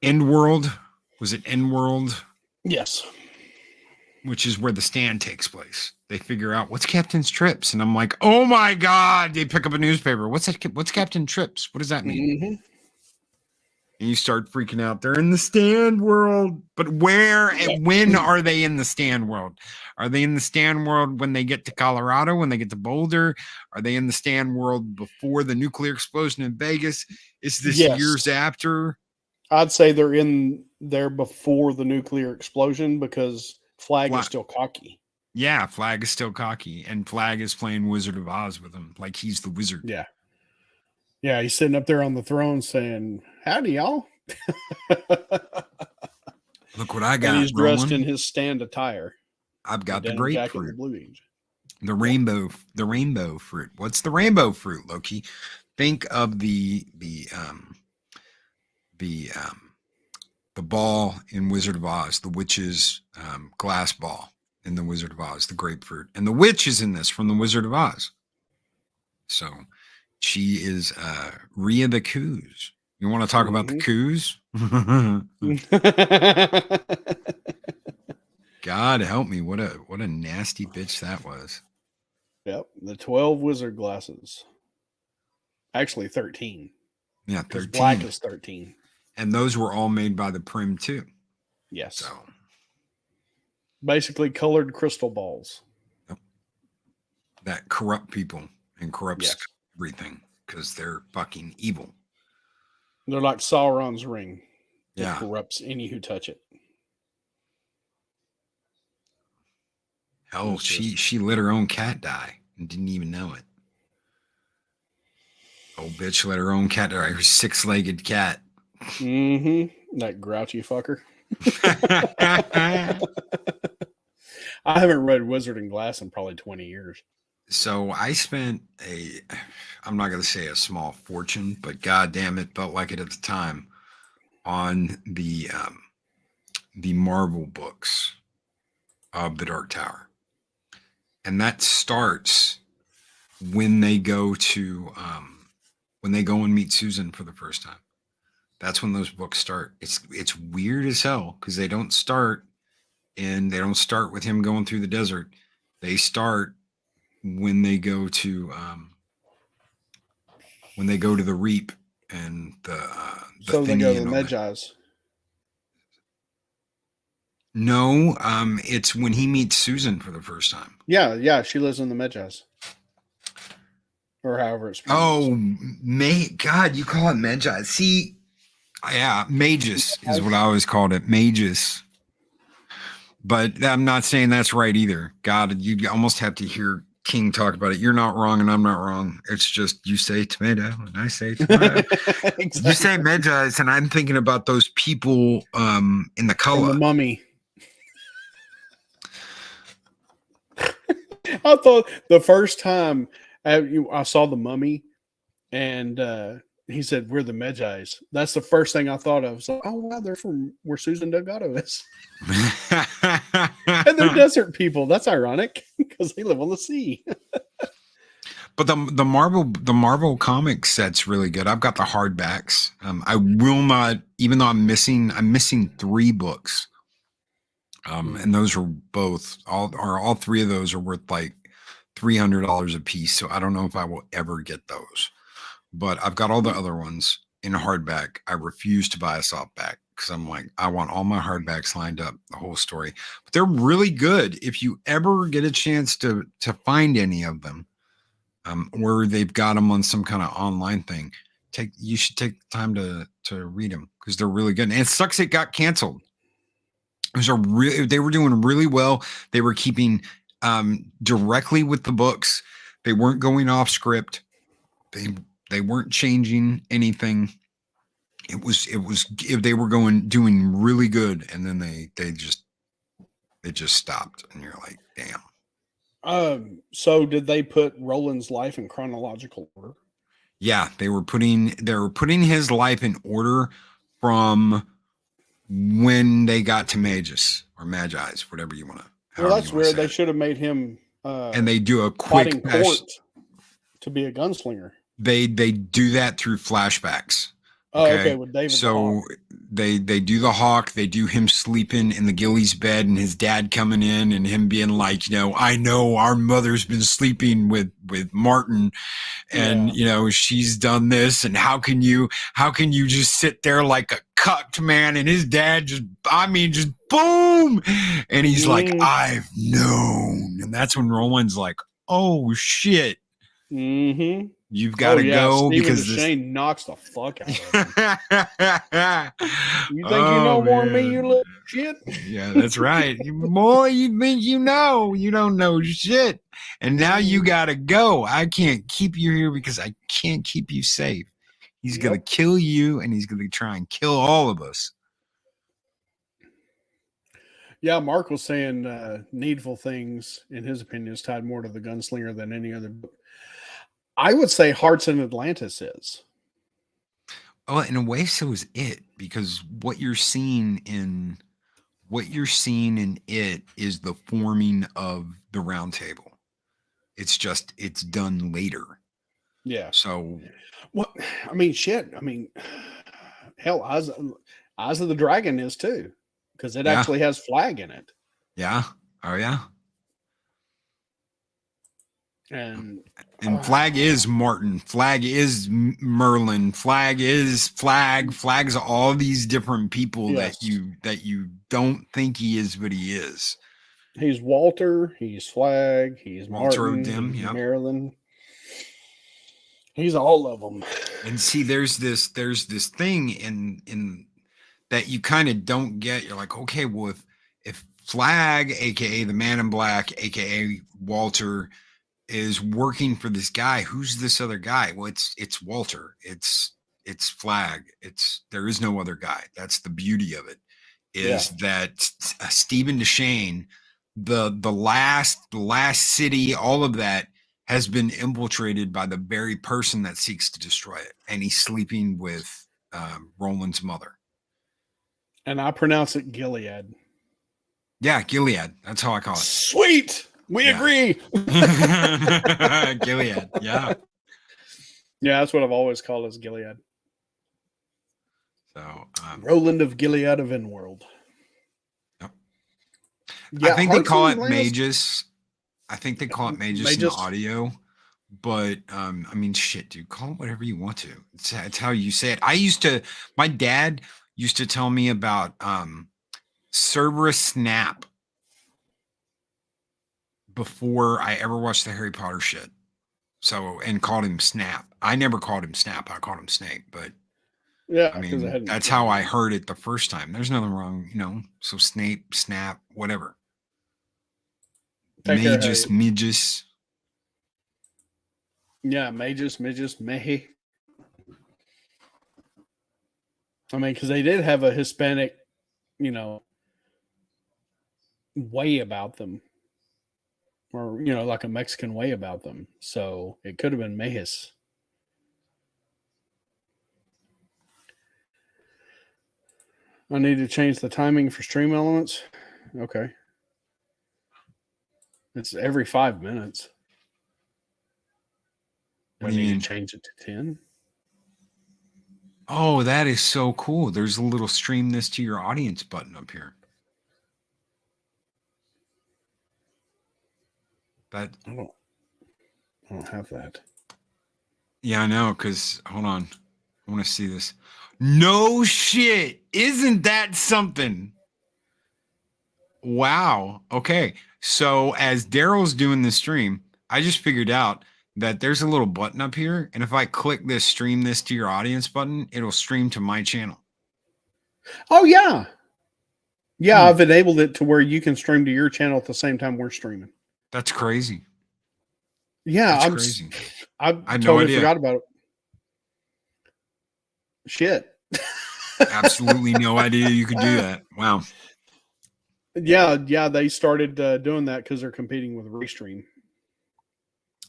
End World? Was it End World? yes. Which is where the stand takes place. They figure out what's Captain's Trips, and I'm like, oh my god! They pick up a newspaper. What's that? What's Captain Trips? What does that mean? Mm-hmm. And you start freaking out. They're in the stand world, but where and when are they in the stand world? Are they in the stand world when they get to Colorado? When they get to Boulder? Are they in the stand world before the nuclear explosion in Vegas? Is this years after? I'd say they're in there before the nuclear explosion because Flag is still cocky. Yeah, Flag is still cocky, and Flag is playing Wizard of Oz with him, like he's the wizard. Yeah. Yeah, he's sitting up there on the throne saying, "Howdy, y'all." Look what I got. And he's dressed in his stand attire. I've got the grapefruit. The blue jeans. The rainbow fruit. What's the rainbow fruit, Loki? think of the ball in Wizard of Oz, the witch's glass ball in the Wizard of Oz, the grapefruit, and the witch is in this from the Wizard of Oz. So she is Rhea the Coos. You want to talk about the Coos? God help me! What a nasty bitch that was. Yep, the 12 wizard glasses. Actually, 13. Yeah, 'Cause 13. Black is 13. And those were all made by the Prim too. Yes. So basically colored crystal balls. that corrupt people and corrupts Yes. everything because they're fucking evil. They're like Sauron's ring. It Yeah. corrupts any who touch it. Hell, It's she let her own cat die and didn't even know it. Old bitch let her own cat die. Her 6-legged cat. Mm-hmm. That grouchy fucker. I haven't read Wizard and Glass in probably 20 years. So I spent I'm not going to say a small fortune, but goddamn, it felt like it at the time on the Marvel books of the Dark Tower. And that starts when they go to when they go and meet Susan for the first time. That's when those books start. It's weird as hell because they don't start with him going through the desert. They start when they go to the Reap and the So they thingy go to and the all that. Medjai's. No, it's when he meets Susan for the first time. Yeah, she lives in the Medjai's. Or however it's pronounced. Oh, God, you call it Medjai. See, yeah, Magus is what I always called it, Magus. But I'm not saying that's right either. God, you almost have to hear King talk about it. You're not wrong and I'm not wrong. It's just you say tomato and I say tomato. Exactly. You say Medjai's and I'm thinking about those people in the From color. the Mummy. I thought the first time I saw the Mummy and he said, "We're the Medjai's." That's the first thing I thought of. So, oh, wow, they're from where Susan Delgado is. And they're desert people. That's ironic because they live on the sea. But the Marvel comic set's really good. I've got the hardbacks. I will not, even though I'm missing 3 books. And those are all 3 of those are worth like $300 a piece. So I don't know if I will ever get those. But I've got all the other ones in hardback. I refuse to buy a softback because I'm like, I want all my hardbacks lined up, the whole story. But they're really good if you ever get a chance to find any of them. Or they've got them on some kind of online thing. You should take the time to read them because they're really good. And it sucks it got canceled. They were doing really well. They were keeping directly with the books. They weren't going off script. They weren't changing anything. They were doing really good, and then they just stopped, and you're like, damn. So did they put Roland's life in chronological order? Yeah, they were putting his life in order from when they got to Magus or Magi's, whatever you want to. Well, that's weird. They should have made him and they do a quick fighting court to be a gunslinger. They do that through flashbacks. Oh, okay, with David. So they do the Hawk. They do him sleeping in the Gillies bed and his dad coming in and him being like, I know our mother's been sleeping with Martin, and she's done this. And how can you just sit there like a cucked man? And his dad just boom, and he's like, I've known, and that's when Roland's like, oh shit. Mm-hmm. You've got to go Stephen because Shane knocks the fuck out of him. You think you know more than me, you little shit? Yeah, that's right. Boy, you think you know. You don't know shit. And now you got to go. I can't keep you here because I can't keep you safe. He's going to kill you, and he's going to try and kill all of us. Yeah, Mark was saying Needful Things, in his opinion, is tied more to the Gunslinger than any other book. I would say Hearts in Atlantis is. Oh, in a way, so is it, because what you're seeing in it is the forming of the round table. It's done later. Yeah. So What? I mean, shit. I mean, hell, Eyes of the Dragon is too, because it Yeah. actually has flag in it. yeah. Oh yeah. And Flag is Martin. Flag is Merlin. Flag's all these different people Yes. that you don't think he is, but he is. he's Walter, he's Flag, he's Walter Martin, O'Dim, he's yep. Marilyn. He's all of them. And see, there's this thing in that you kind of don't get. You're like, okay, well, if Flag, aka the Man in Black, aka Walter, is working for this guy, who's this other guy? Well, it's Walter. It's Flag. There is no other guy. That's the beauty of it. Is that Stephen Deshane, the last city, all of that has been infiltrated by the very person that seeks to destroy it, and he's sleeping with Roland's mother. And I pronounce it Gilead. Yeah, Gilead. That's how I call it. Sweet. We Yeah. agree. Gilead. Yeah. Yeah, that's what I've always called as Gilead. So Roland of Gilead of Inworld. Yep. Yeah, I think they Hearts call in it Atlantis- Magus. I think they call it Magus in the audio. But I mean, shit, dude, call it whatever you want to. It's how you say it. My dad used to tell me about Cerberus Snap before I ever watched the Harry Potter shit. So, and called him Snap. I never called him Snap. I called him Snake. But Yeah, I mean, that's how I heard it the first time. There's nothing wrong, So Snape, Snap, whatever. Take care, Magus. Yeah, Magus, Mehe. I mean, because they did have a Hispanic, way about them. Or, like a Mexican way about them. So it could have been Mejis. I need to change the timing for stream elements. Okay. It's every 5 minutes. What I do you need mean? to change it to 10. Oh, that is so cool. There's a little stream this to your audience button up here. I don't have that. Yeah, I know, because hold on. I want to see this. No shit. Isn't that something? Wow. Okay. So as Daryl's doing the stream, I just figured out that there's a little button up here. And if I click this stream this to your audience button, it'll stream to my channel. Oh, yeah. Yeah, I've enabled it to where you can stream to your channel at the same time we're streaming. That's crazy. Yeah, That's crazy. I had no totally idea. forgot about it. Shit. Absolutely no idea you could do that. Wow. Yeah, they started doing that because they're competing with Restream.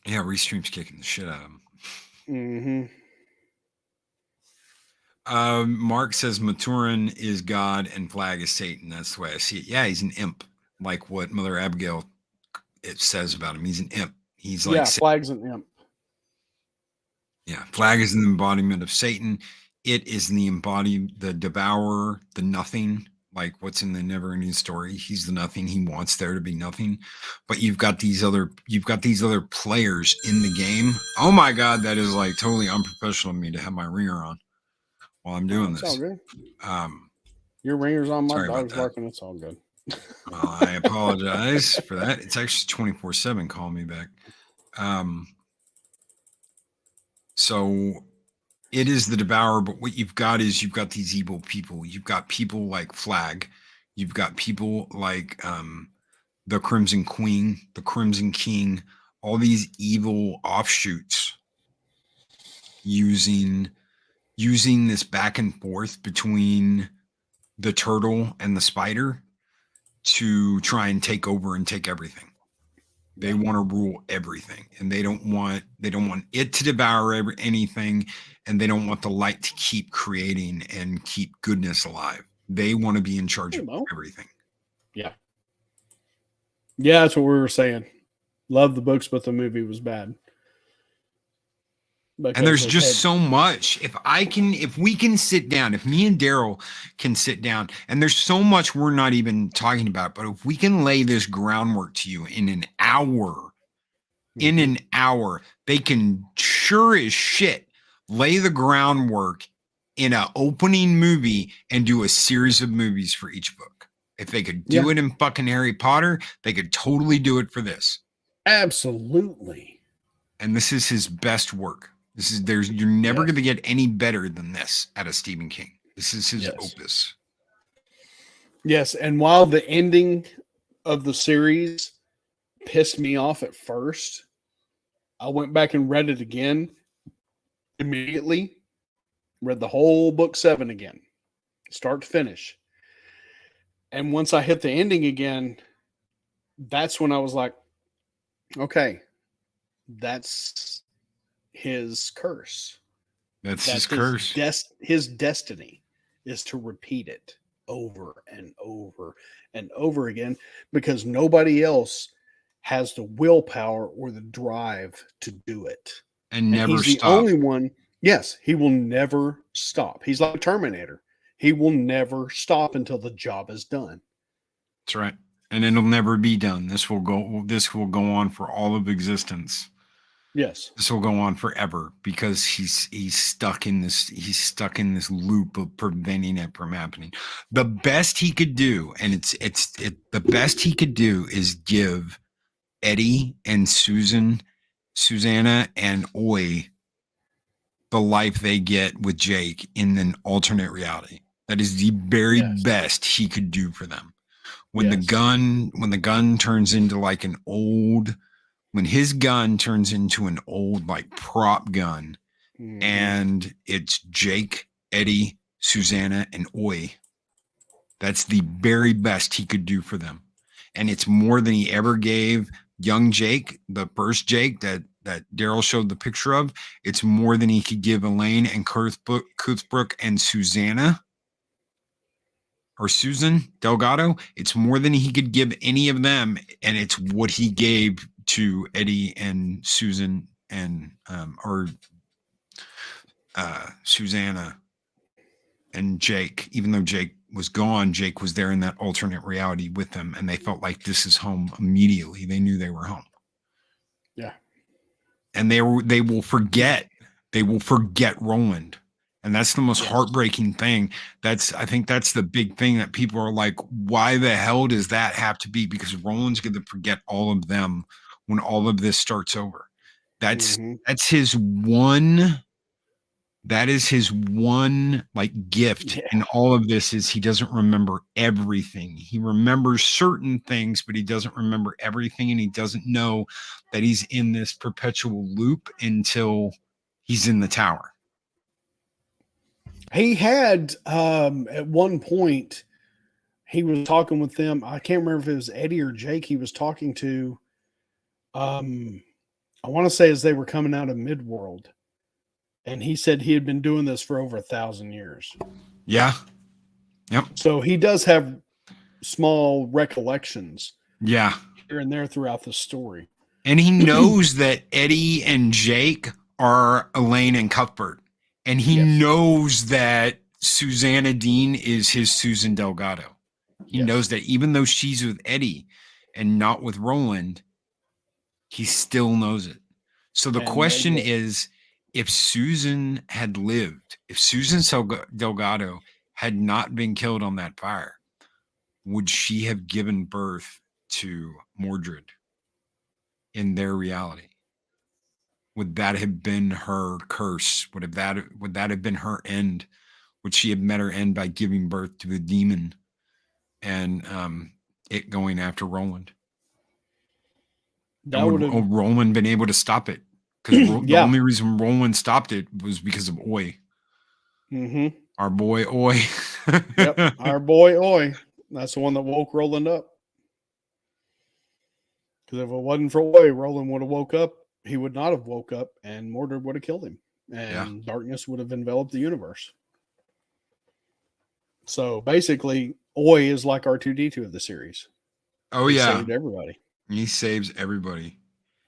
Yeah, Restream's kicking the shit out of them. Mm-hmm. Mark says Maturin is God and Flag is Satan. That's the way I see it. Yeah, he's an imp, like what Mother Abigail it says about him. He's an imp. He's like Flag's an imp. Yeah, Flag is an embodiment of Satan. It is the devourer, the nothing, like what's in the never-ending story. He's the nothing. He wants there to be nothing. But you've got these other players in the game. Oh my God, that is like totally unprofessional of me to have my ringer on while I'm doing this. All good. Your ringer's on, my dog's barking. It's all good. Well, I apologize for that. It's actually 24/7 calling me back. So it is the devourer, but what you've got is you've got these evil people. You've got people like Flag. You've got people like the Crimson Queen, the Crimson King, all these evil offshoots using this back and forth between the turtle and the spider to try and take over and take everything. They want to rule everything, and they don't want it to devour anything, and they don't want the light to keep creating and keep goodness alive. They want to be in charge of everything. Yeah. Yeah, that's what we were saying. Love the books, but the movie was bad. And there's just so much. If we can sit down, if me and Daryl can sit down, and there's so much we're not even talking about, but if we can lay this groundwork to you in an hour, they can sure as shit lay the groundwork in an opening movie and do a series of movies for each book. If they could do it in fucking Harry Potter, they could totally do it for this. Absolutely. And this is his best work. You're never going to get any better than this out of Stephen King. This is his opus. Yes, and while the ending of the series pissed me off at first, I went back and read it again immediately. Read the whole book 7 again, start to finish. And once I hit the ending again, that's when I was like, okay, that's his curse. That's his curse. His destiny is to repeat it over and over and over again, because nobody else has the willpower or the drive to do it. And never he's stop. The only one. Yes, he will never stop. He's like a Terminator. He will never stop until the job is done. That's right. And it'll never be done. This will go on for all of existence. Yes. This will go on forever because he's stuck in this loop of preventing it from happening. The best he could do, and the best he could do is give Eddie and Susanna and Oi the life they get with Jake in an alternate reality. That is the very best he could do for them. When the gun turns into like when his gun turns into an old like prop gun, and it's Jake, Eddie, Susanna, and Oi. That's the very best he could do for them. And it's more than he ever gave young Jake, the first Jake that Daryl showed the picture of. It's more than he could give Elaine and Cuthbrook and Susanna, or Susan Delgado. It's more than he could give any of them, and it's what he gave to Eddie and Susan and Susanna and Jake. Even though Jake was gone, Jake was there in that alternate reality with them, and they felt like this is home immediately. They knew they were home. Yeah. And they will forget Roland. And that's the most heartbreaking thing. I think that's the big thing that people are like, why the hell does that have to be? Because Roland's going to forget all of them when all of this starts over. That's his one. That is his one like gift in all of this, is he doesn't remember everything. He remembers certain things, but he doesn't remember everything. And he doesn't know that he's in this perpetual loop until he's in the tower. He had, at one point, he was talking with them. I can't remember if it was Eddie or Jake he was talking to. I want to say as they were coming out of Midworld. And he said he had been doing this for over 1,000 years. Yeah. Yep. So he does have small recollections. Yeah. Here and there throughout the story. And he knows that Eddie and Jake are Elaine and Cuthbert. And he knows that Susanna Dean is his Susan Delgado. He knows that even though she's with Eddie and not with Roland, he still knows it. So the question is, if Susan had lived, if Susan Delgado had not been killed on that fire, would she have given birth to Mordred in their reality? Would that have been her curse? Would that have been her end? Would she have met her end by giving birth to the demon and it going after Roland? Would Roland been able to stop it? Because the only reason Roland stopped it was because of Oi. Our boy Oi. Our boy Oi. That's the one that woke Roland up. Because if it wasn't for Oi, Roland would have woke up. He would not have woke up, and Mordred would have killed him, and darkness would have enveloped the universe. So basically, Oi is like R2D2 of the series. Oh He yeah, saved everybody. he saves everybody,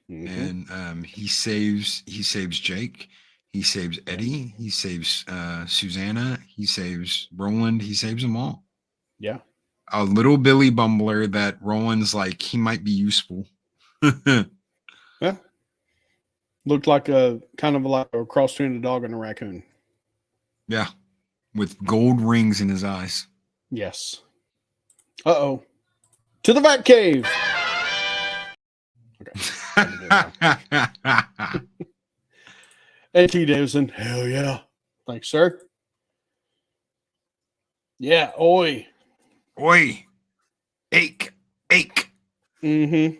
Mhm. and he saves Jake, he saves Eddie, he saves Susanna, he saves Roland, he saves them all. Yeah. A little Billy Bumbler that Roland's like he might be useful. Yeah. Looked like a kind of like a cross between a dog and a raccoon. Yeah, with gold rings in his eyes. Yes. Uh-oh. To the Vat Cave. A.T. Davidson. Hell yeah. Thanks, sir. Yeah. Oi. Oi, ache. Mm-hmm.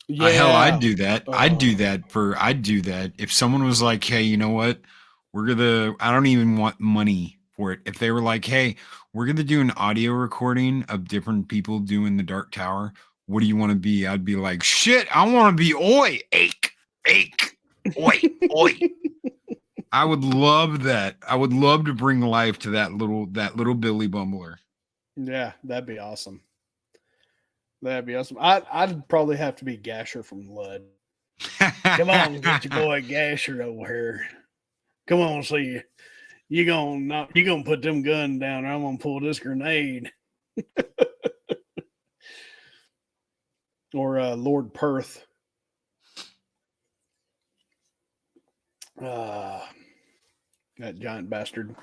Yeah. Hell, I'd do that. I'd do Oh. that if someone was like, hey, you know what? I don't even want money for it. If they were like, hey, we're gonna do an audio recording of different people doing the Dark Tower. What do you want to be? I'd be like, shit, I want to be Oi, ache, oi. I would love that. I would love to bring life to that little Billy Bumbler. Yeah, that'd be awesome. That'd be awesome. I'd probably have to be Gasher from Lud. Come on, get your boy Gasher over here. Come on, see you gonna put them guns down, or I'm gonna pull this grenade. Or Lord Perth. That giant bastard.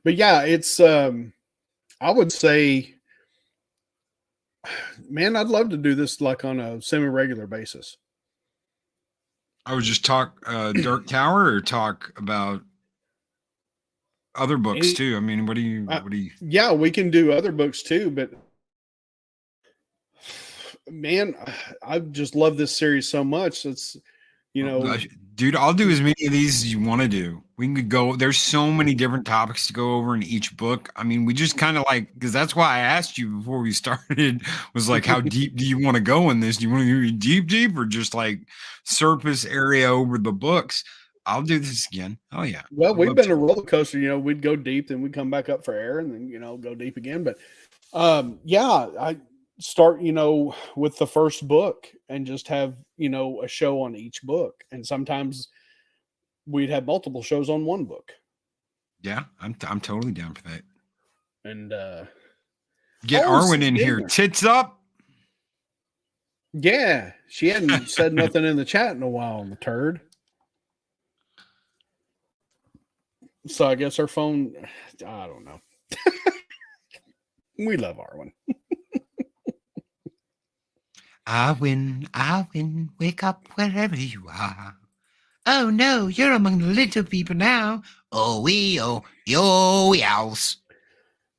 But yeah, it's I would say, man, I'd love to do this like on a semi-regular basis. I would just talk Dark Tower or talk about other books too. I mean, what do you Yeah, we can do other books too, but man, I just love this series so much. It's, dude, I'll do as many of these as you want to do. We can go, there's so many different topics to go over in each book. I mean, we just kind of like, because that's why I asked you before we started, was like, how deep do you want to go in this? Do you want to do deep or just like surface area over the books? I'll do this again. Oh yeah. Well, we've been a roller coaster. We'd go deep, then we'd come back up for air, and then go deep again. But yeah, I start with the first book and just have a show on each book, and sometimes we'd have multiple shows on one book. Yeah, I'm totally down for that. And get Arwen in here. Tits up. Yeah, she hadn't said nothing in the chat in a while on the turd. So I guess her phone, I don't know. We love Arwen. Arwen, wake up wherever you are. Oh no, you're among the little people now. Oh, yo, yows.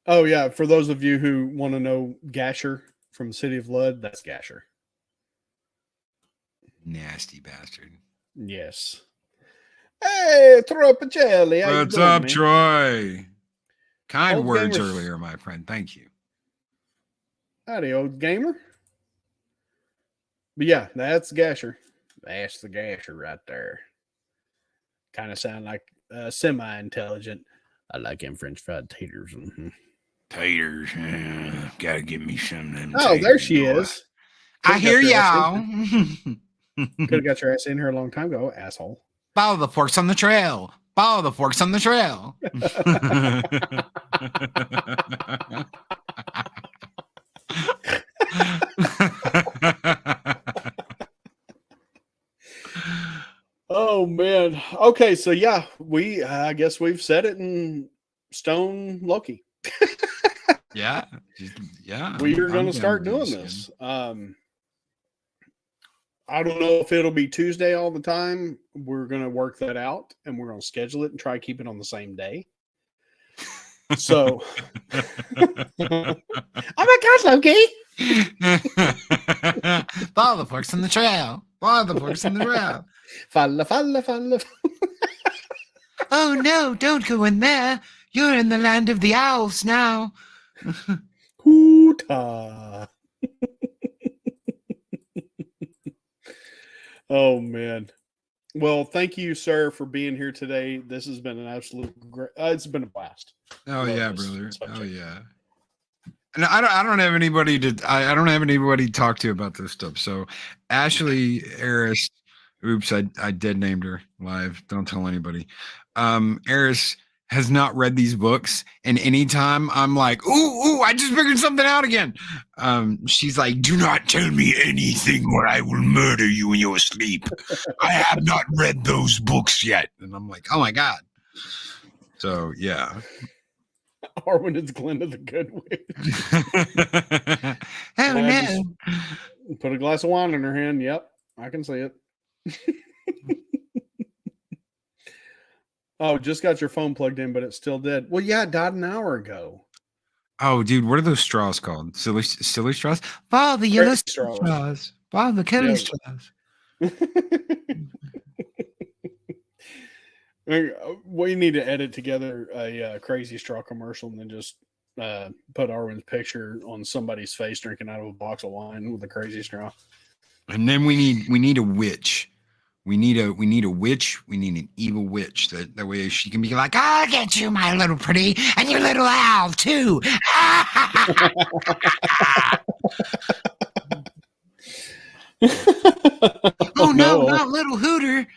Oh yeah, for those of you who want to know Gasher from City of Lud, that's Gasher. Nasty bastard. Yes. Hey, Tropicelli. What's up, man? Troy? Kind Old words gamers. Earlier, my friend. Thank you. Howdy, old gamer. But yeah, that's Gasher. That's the Gasher right there. Kind of sound like semi-intelligent. I like them French fried taters. Mm-hmm. Taters. Gotta give me some of them. Oh, taters, there she boy. is. I hear y'all. Could have got your ass in here a long time ago, asshole. Follow the forks on the trail. Follow the forks on the trail. Oh man. Okay, so yeah, I guess we've said it in stone, Loki. Yeah. We are going to start doing this. I don't know if it'll be Tuesday all the time. We're going to work that out, and we're going to schedule it and try to keep it on the same day. So, oh my gosh, Loki! Follow the forks on the trail. Follow the forks on the trail. Falla. Oh no, don't go in there. You're in the land of the owls now. Hoota. Oh man. Well, thank you, sir, for being here today. This has been an absolute great. It's been a blast. Oh Love yeah, this brother. Oh subject. yeah. And I don't have anybody to I don't have anybody to talk to about this stuff. So Ashley Eris, oops, I dead named her live. Don't tell anybody. Eris has not read these books, and anytime I'm like, ooh, I just figured something out again. She's like, do not tell me anything or I will murder you in your sleep. I have not read those books yet. And I'm like, oh my God. So yeah. Arwen is Glenda the Good Witch. Oh no. just put a glass of wine in her hand. Yep, I can see it. Oh, just got your phone plugged in, but it's still dead. Well, yeah, it died an hour ago. Oh, dude, what are those straws called? Silly straws? Follow the yellow Crazy straws. straws. Follow the curly Yeah. straws. We need to edit together a crazy straw commercial and then just put Arwen's picture on somebody's face drinking out of a box of wine with a crazy straw. And then we need a witch. We need a witch. We need an evil witch. That way she can be like, I'll get you, my little pretty, and your little owl too. Oh no, not little Hooter.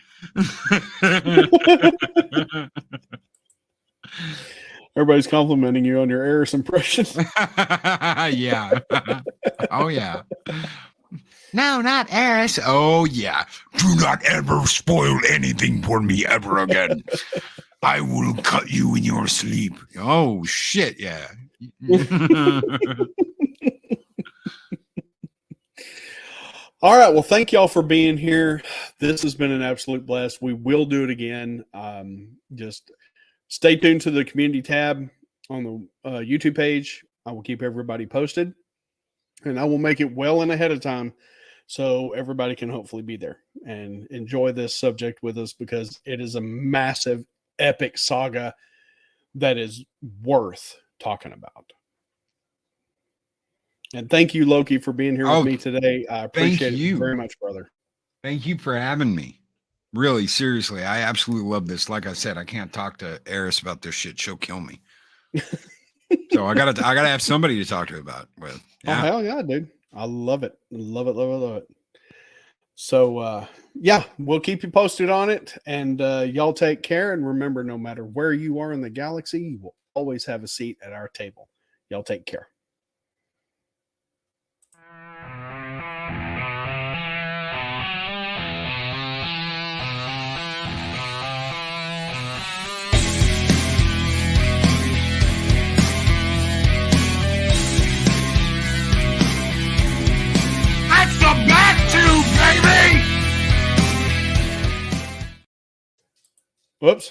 Everybody's complimenting you on your Eris impression. Yeah. Oh yeah. No, not Eris. Oh yeah. Do not ever spoil anything for me ever again. I will cut you in your sleep. Oh shit, yeah. All right. Well, thank y'all for being here. This has been an absolute blast. We will do it again. Just stay tuned to the community tab on the YouTube page. I will keep everybody posted, and I will make it well in ahead of time so everybody can hopefully be there and enjoy this subject with us, because it is a massive, epic saga that is worth talking about. And thank you, Loki, for being here with me today. I appreciate it very much, brother. Thank you for having me. Really, seriously, I absolutely love this. Like I said, I can't talk to Eris about this shit. She'll kill me. So I gotta have somebody to talk to about it with. Yeah. Oh hell yeah, dude! I love it, love it, love it, love it. So yeah, we'll keep you posted on it, and y'all take care. And remember, no matter where you are in the galaxy, you will always have a seat at our table. Y'all take care. Whoops.